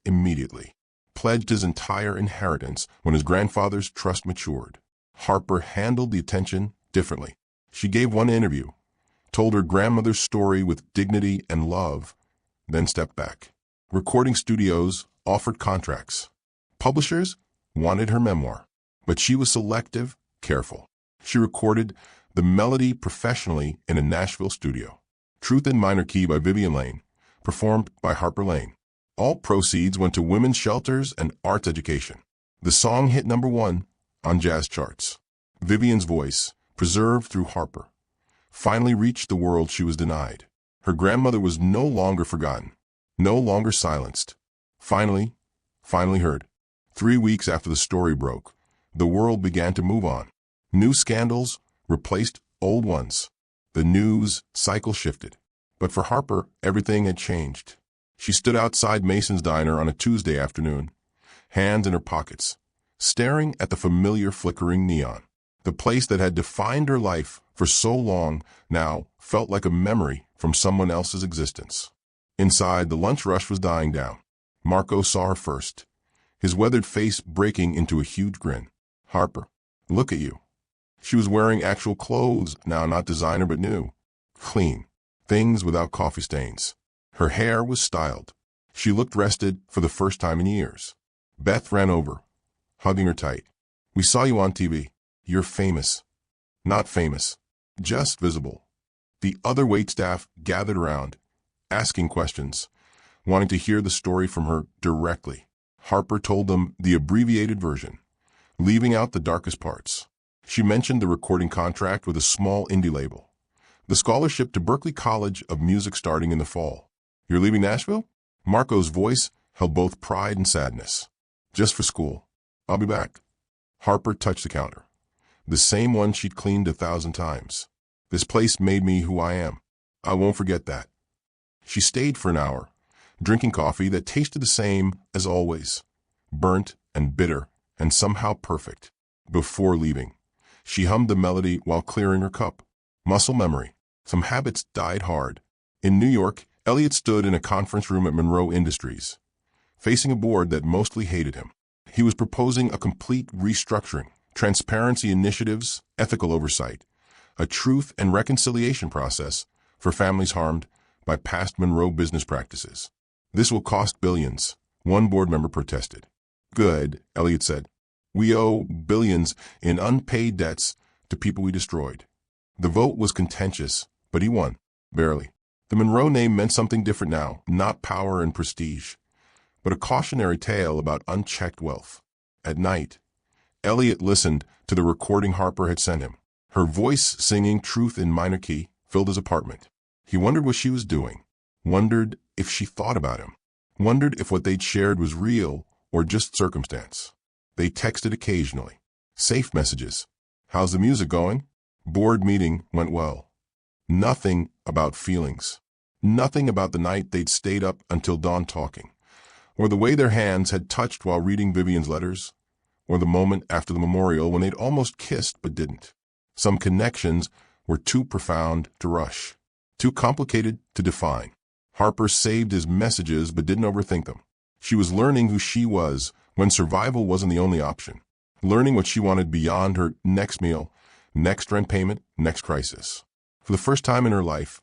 immediately, pledged his entire inheritance when his grandfather's trust matured. Harper handled the attention differently. She gave one interview, told her grandmother's story with dignity and love, then stepped back. Recording studios offered contracts. Publishers wanted her memoir, but she was selective, careful. She recorded the melody professionally in a Nashville studio. Truth in Minor Key by Vivian Lane, performed by Harper Lane. All proceeds went to women's shelters and arts education. The song hit #1 on jazz charts. Vivian's voice, preserved through Harper, finally reached the world she was denied. Her grandmother was no longer forgotten, no longer silenced. Finally heard. 3 weeks after the story broke, the world began to move on. New scandals replaced old ones. The news cycle shifted. But for Harper, everything had changed. She stood outside Mason's diner on a Tuesday afternoon, hands in her pockets, staring at the familiar flickering neon. The place that had defined her life for so long now felt like a memory from someone else's existence. Inside, the lunch rush was dying down. Marco saw her first, his weathered face breaking into a huge grin. Harper, look at you. She was wearing actual clothes now, not designer but new. clean, things without coffee stains. Her hair was styled. She looked rested for the first time in years. Beth ran over, hugging her tight. "We saw you on TV. You're famous." "Not famous, just visible." The other waitstaff gathered around, asking questions, wanting to hear the story from her directly. Harper told them the abbreviated version, leaving out the darkest parts. She mentioned the recording contract with a small indie label, the scholarship to Berklee College of Music starting in the fall. "You're leaving Nashville?" Marco's voice held both pride and sadness. "Just for school. I'll be back." Harper touched the counter, the same one she'd cleaned 1,000 times. "This place made me who I am. I won't forget that." She stayed for an hour, drinking coffee that tasted the same as always, burnt and bitter and somehow perfect. Before leaving, she hummed the melody while clearing her cup. Muscle memory. Some habits died hard. In New York, Elliot stood in a conference room at Monroe Industries, facing a board that mostly hated him. He was proposing a complete restructuring, transparency initiatives, ethical oversight, a truth and reconciliation process for families harmed by past Monroe business practices. "This will cost billions," one board member protested. "Good," Elliot said. "We owe billions in unpaid debts to people we destroyed." The vote was contentious, but he won, barely. The Monroe name meant something different now, not power and prestige, but a cautionary tale about unchecked wealth. At night, Elliot listened to the recording Harper had sent him. Her voice singing Truth in minor key filled his apartment. He wondered what she was doing, wondered if she thought about him, wondered if what they'd shared was real or just circumstance. They texted occasionally. Safe messages. "How's the music going?" "Board meeting went well." Nothing about feelings. Nothing about the night they'd stayed up until dawn talking, or the way their hands had touched while reading Vivian's letters, or the moment after the memorial when they'd almost kissed but didn't. Some connections were too profound to rush, too complicated to define. Harper saved his messages but didn't overthink them. She was learning who she was when survival wasn't the only option, learning what she wanted beyond her next meal, next rent payment, next crisis. For the first time in her life,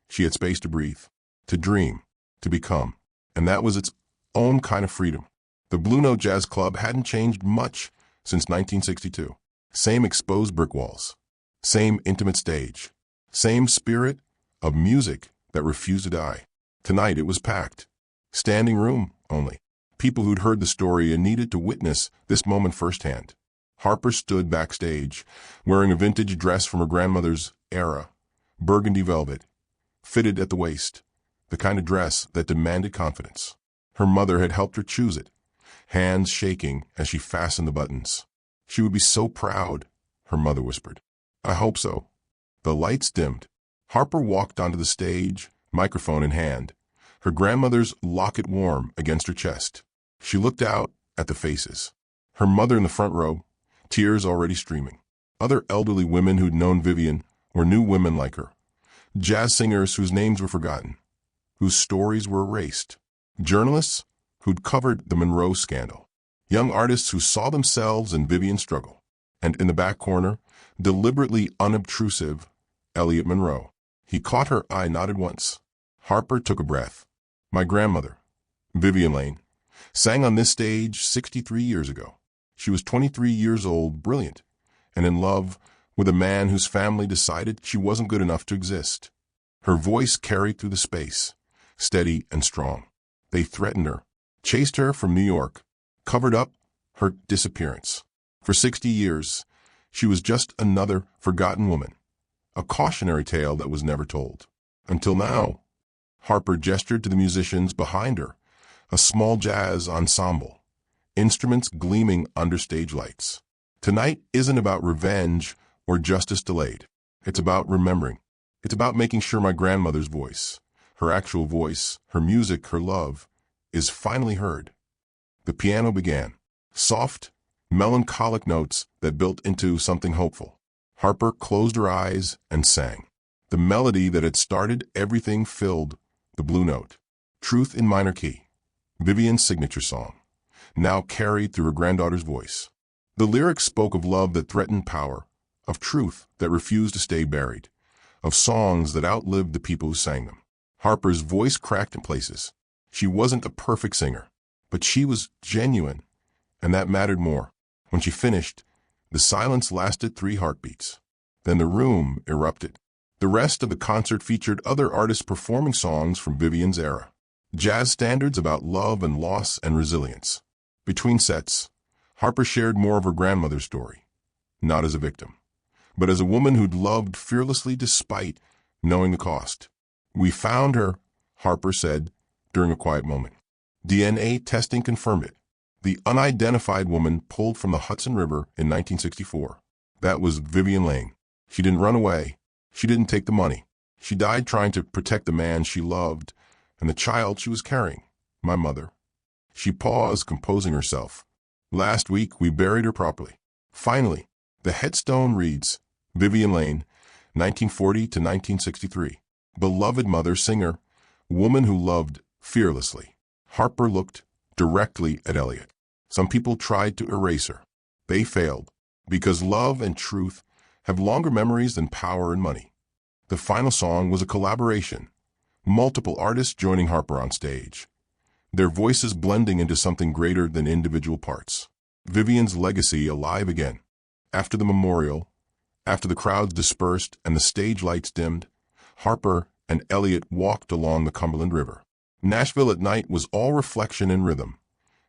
she had space to breathe, to dream, to become, and that was its own kind of freedom. The Blue Note Jazz Club hadn't changed much since 1962. Same exposed brick walls, same intimate stage, same spirit of music that refused to die. Tonight it was packed. Standing room only. People who'd heard the story and needed to witness this moment firsthand. Harper stood backstage, wearing a vintage dress from her grandmother's era, burgundy velvet, fitted at the waist, the kind of dress that demanded confidence. Her mother had helped her choose it, hands shaking as she fastened the buttons. "She would be so proud," her mother whispered. "I hope so." The lights dimmed. Harper walked onto the stage, microphone in hand, her grandmother's locket warm against her chest. She looked out at the faces. Her mother in the front row, tears already streaming. Other elderly women who'd known Vivian or knew women like her. Jazz singers whose names were forgotten, whose stories were erased. Journalists who'd covered the Monroe scandal. Young artists who saw themselves in Vivian's struggle. And in the back corner, deliberately unobtrusive, Elliot Monroe. He caught her eye, nodded once. Harper took a breath. My grandmother, Vivian Lane, sang on this stage 63 years ago. She was 23 years old, brilliant, and in love with a man whose family decided she wasn't good enough to exist. Her voice carried through the space, steady and strong. They threatened her, chased her from New York, covered up her disappearance. For 60 years, she was just another forgotten woman, a cautionary tale that was never told. Until now, Harper gestured to the musicians behind her, a small jazz ensemble, instruments gleaming under stage lights. Tonight isn't about revenge or justice delayed. It's about remembering. It's about making sure my grandmother's voice, her actual voice, her music, her love, is finally heard. The piano began. Soft, melancholic notes that built into something hopeful. Harper closed her eyes and sang. The melody that had started everything filled the Blue Note. Truth in minor key, Vivian's signature song, now carried through her granddaughter's voice. The lyrics spoke of love that threatened power, of truth that refused to stay buried, of songs that outlived the people who sang them. Harper's voice cracked in places. She wasn't a perfect singer, but she was genuine, and that mattered more. When she finished, the silence lasted 3 heartbeats. Then the room erupted. The rest of the concert featured other artists performing songs from Vivian's era. Jazz standards about love and loss and resilience. Between sets, Harper shared more of her grandmother's story, not as a victim, but as a woman who'd loved fearlessly despite knowing the cost. "We found her," Harper said during a quiet moment. DNA testing confirmed it. The unidentified woman pulled from the Hudson River in 1964. That was Vivian Lane. She didn't run away. She didn't take the money. She died trying to protect the man she loved and the child she was carrying, my mother. She paused, composing herself. "Last week, we buried her properly. Finally, the headstone reads, Vivian Lane, 1940 to 1963. Beloved mother, singer, woman who loved fearlessly." Harper looked directly at Elliot. Some people tried to erase her. They failed, because love and truth have longer memories than power and money. The final song was a collaboration, multiple artists joining Harper on stage, their voices blending into something greater than individual parts. Vivian's legacy alive again. After the memorial, after the crowds dispersed and the stage lights dimmed, Harper and Elliot walked along the Cumberland River. Nashville at night was all reflection and rhythm,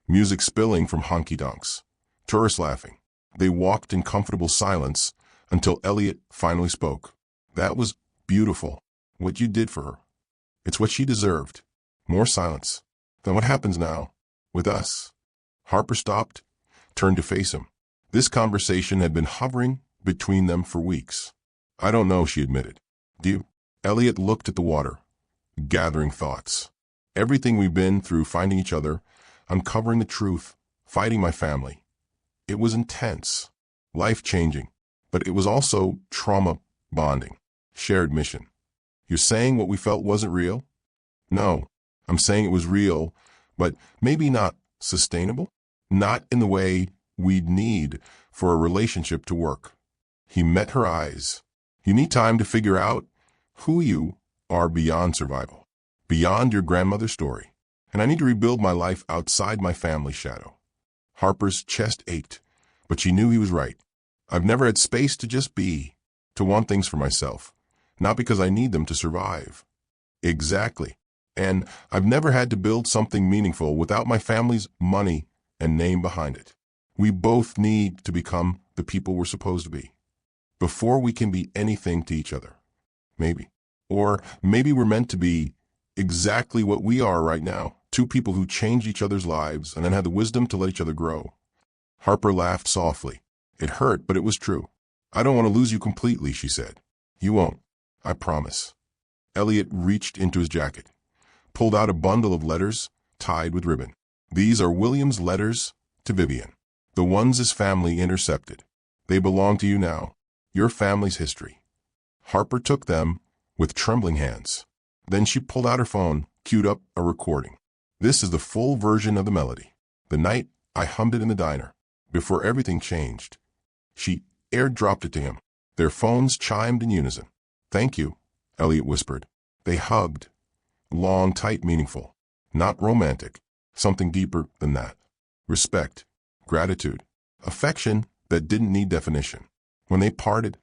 music spilling from honky-donks, tourists laughing. They walked in comfortable silence until Elliot finally spoke. "That was beautiful, what you did for her. It's what she deserved." More silence. "Then what happens now? With us?" Harper stopped, turned to face him. This conversation had been hovering between them for weeks. "I don't know," she admitted. "Do you?" Elliot looked at the water, gathering thoughts. "Everything we've been through, finding each other, uncovering the truth, fighting my family. It was intense, life-changing, but it was also trauma-bonding, shared mission." "You're saying what we felt wasn't real?" "No, I'm saying it was real, but maybe not sustainable. Not in the way we'd need for a relationship to work." He met her eyes. "You need time to figure out who you are beyond survival, beyond your grandmother's story. And I need to rebuild my life outside my family's shadow." Harper's chest ached, but she knew he was right. "I've never had space to just be, to want things for myself, not because I need them to survive." "Exactly. And I've never had to build something meaningful without my family's money and name behind it. We both need to become the people we're supposed to be, before we can be anything to each other. Maybe. Or maybe we're meant to be exactly what we are right now, 2 people who changed each other's lives and then had the wisdom to let each other grow." Harper laughed softly. It hurt, but it was true. "I don't want to lose you completely," she said. "You won't. I promise." Elliot reached into his jacket, pulled out a bundle of letters tied with ribbon. "These are William's letters to Vivian, the ones his family intercepted. They belong to you now, your family's history." Harper took them with trembling hands. Then she pulled out her phone, queued up a recording. "This is the full version of the melody. The night I hummed it in the diner, before everything changed." She airdropped it to him. Their phones chimed in unison. "Thank you," Elliot whispered. They hugged. Long, tight, meaningful. Not romantic. Something deeper than that. Respect. Gratitude. Affection that didn't need definition. When they parted,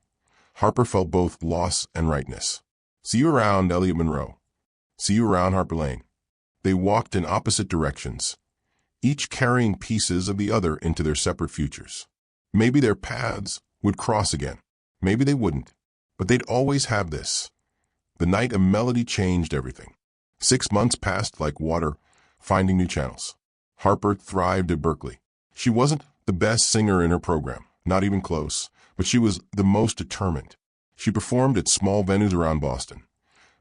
Harper felt both loss and rightness. "See you around, Elliot Monroe. See you around Harper Lane." They walked in opposite directions, each carrying pieces of the other into their separate futures. Maybe their paths would cross again. Maybe they wouldn't. But they'd always have this. The night a melody changed everything. 6 months passed like water, finding new channels. Harper thrived at Berkeley. She wasn't the best singer in her program, not even close, but she was the most determined. She performed at small venues around Boston,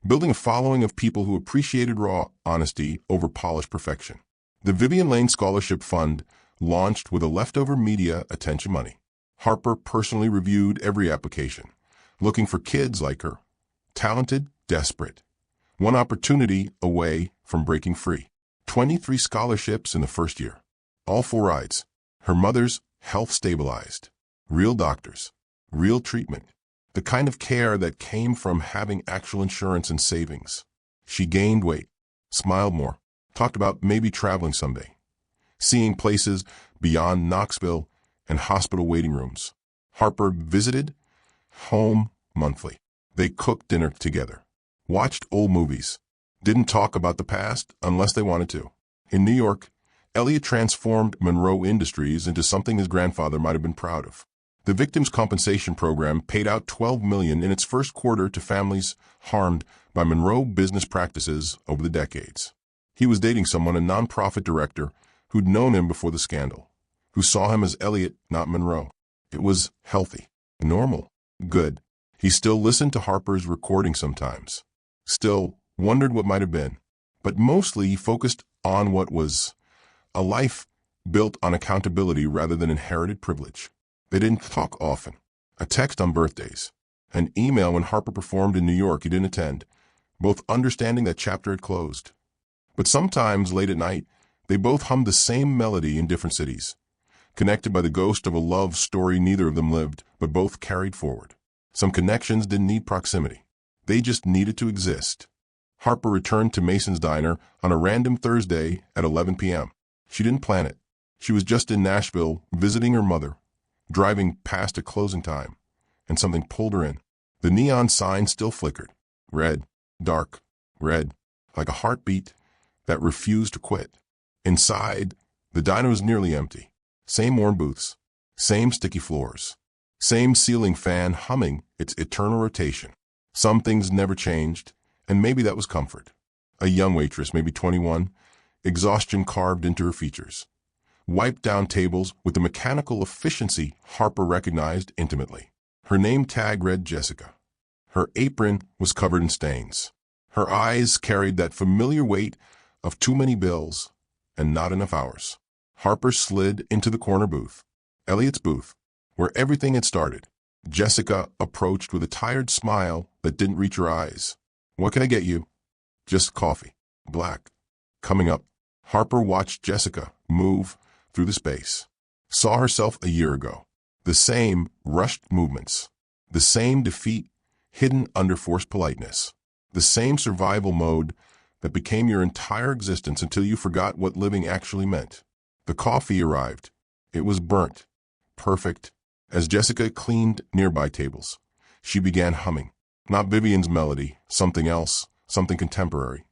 building a following of people who appreciated raw honesty over polished perfection. The Vivian Lane Scholarship Fund launched with a leftover media attention money. Harper personally reviewed every application, looking for kids like her, talented, desperate, one opportunity away from breaking free. 23 scholarships in the first year, all full rides. Her mother's health stabilized. Real doctors, real treatment. The kind of care that came from having actual insurance and savings. She gained weight, smiled more, talked about maybe traveling someday, seeing places beyond Knoxville and hospital waiting rooms. Harper visited home monthly. They cooked dinner together, watched old movies, didn't talk about the past unless they wanted to. In New York, Elliot transformed Monroe Industries into something his grandfather might have been proud of. The Victims' Compensation Program paid out $12 million in its first quarter to families harmed by Monroe business practices over the decades. He was dating someone, a nonprofit director, who'd known him before the scandal, who saw him as Elliot, not Monroe. It was healthy, normal, good. He still listened to Harper's recording sometimes, still wondered what might have been, but mostly he focused on what was a life built on accountability rather than inherited privilege. They didn't talk often. A text on birthdays, an email when Harper performed in New York he didn't attend, both understanding that chapter had closed. But sometimes late at night, they both hummed the same melody in different cities, connected by the ghost of a love story neither of them lived, but both carried forward. Some connections didn't need proximity. They just needed to exist. Harper returned to Mason's Diner on a random Thursday at 11 p.m. She didn't plan it. She was just in Nashville visiting her mother, driving past at closing time, and something pulled her in. The neon sign still flickered. Red, dark, red, like a heartbeat that refused to quit. Inside, the diner was nearly empty. Same worn booths, same sticky floors, same ceiling fan humming its eternal rotation. Some things never changed, and maybe that was comfort. A young waitress, maybe 21, exhaustion carved into her features. Wiped down tables with the mechanical efficiency Harper recognized intimately. Her name tag read Jessica. Her apron was covered in stains. Her eyes carried that familiar weight of too many bills and not enough hours. Harper slid into the corner booth, Elliot's booth, where everything had started. Jessica approached with a tired smile that didn't reach her eyes. "What can I get you?" "Just coffee. Black." Coming up, Harper watched Jessica move through the space. Saw herself a year ago. The same rushed movements. The same defeat hidden under forced politeness. The same survival mode that became your entire existence until you forgot what living actually meant. The coffee arrived. It was burnt. Perfect. As Jessica cleaned nearby tables, she began humming. Not Vivian's melody, something else, something contemporary.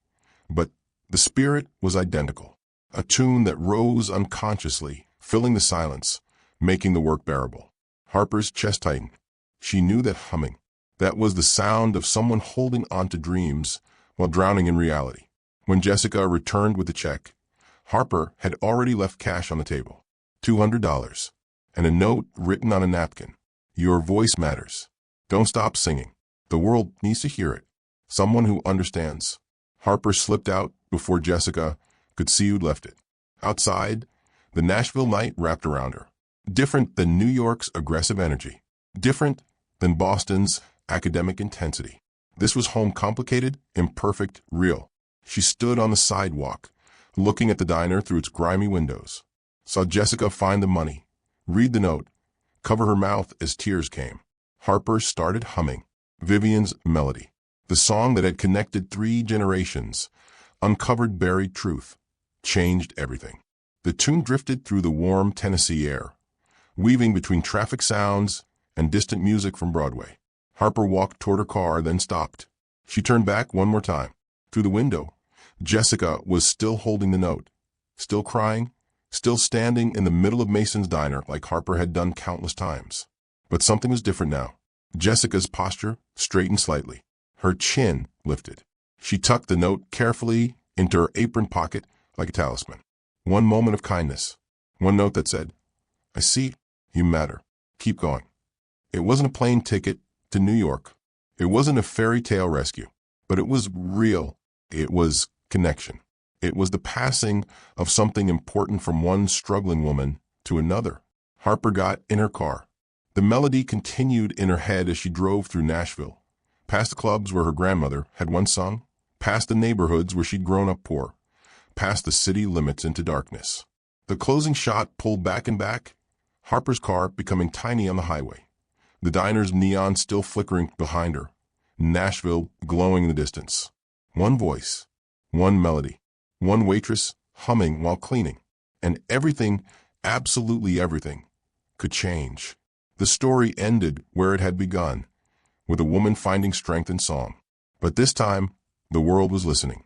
But the spirit was identical. A tune that rose unconsciously, filling the silence, making the work bearable. Harper's chest tightened. She knew that humming, that was the sound of someone holding on to dreams while drowning in reality. When Jessica returned with the check, Harper had already left cash on the table. $200. And a note written on a napkin. "Your voice matters. Don't stop singing. The world needs to hear it. Someone who understands." Harper slipped out before Jessica could see who'd left it. Outside, the Nashville night wrapped around her. Different than New York's aggressive energy. Different than Boston's academic intensity. This was home, complicated, imperfect, real. She stood on the sidewalk, looking at the diner through its grimy windows. Saw Jessica find the money, read the note, cover her mouth as tears came. Harper started humming Vivian's melody, the song that had connected 3 generations, uncovered buried truth, changed everything. The tune drifted through the warm Tennessee air, weaving between traffic sounds and distant music from Broadway. Harper walked toward her car, then stopped. She turned back one more time. Through the window, Jessica was still holding the note, still crying, still standing in the middle of Mason's Diner like Harper had done countless times. But something was different now. Jessica's posture straightened slightly. Her chin lifted. She tucked the note carefully into her apron pocket like a talisman. One moment of kindness. One note that said, "I see you matter. Keep going." It wasn't a plane ticket to New York. It wasn't a fairy tale rescue. But it was real. It was connection. It was the passing of something important from one struggling woman to another. Harper got in her car. The melody continued in her head as she drove through Nashville, past the clubs where her grandmother had once sung, past the neighborhoods where she'd grown up poor, past the city limits into darkness. The closing shot pulled back and back, Harper's car becoming tiny on the highway. the diner's neon still flickering behind her, Nashville glowing in the distance. One voice, one melody, one waitress humming while cleaning, and everything, absolutely everything, could change. The story ended where it had begun, with a woman finding strength in song. But this time, the world was listening.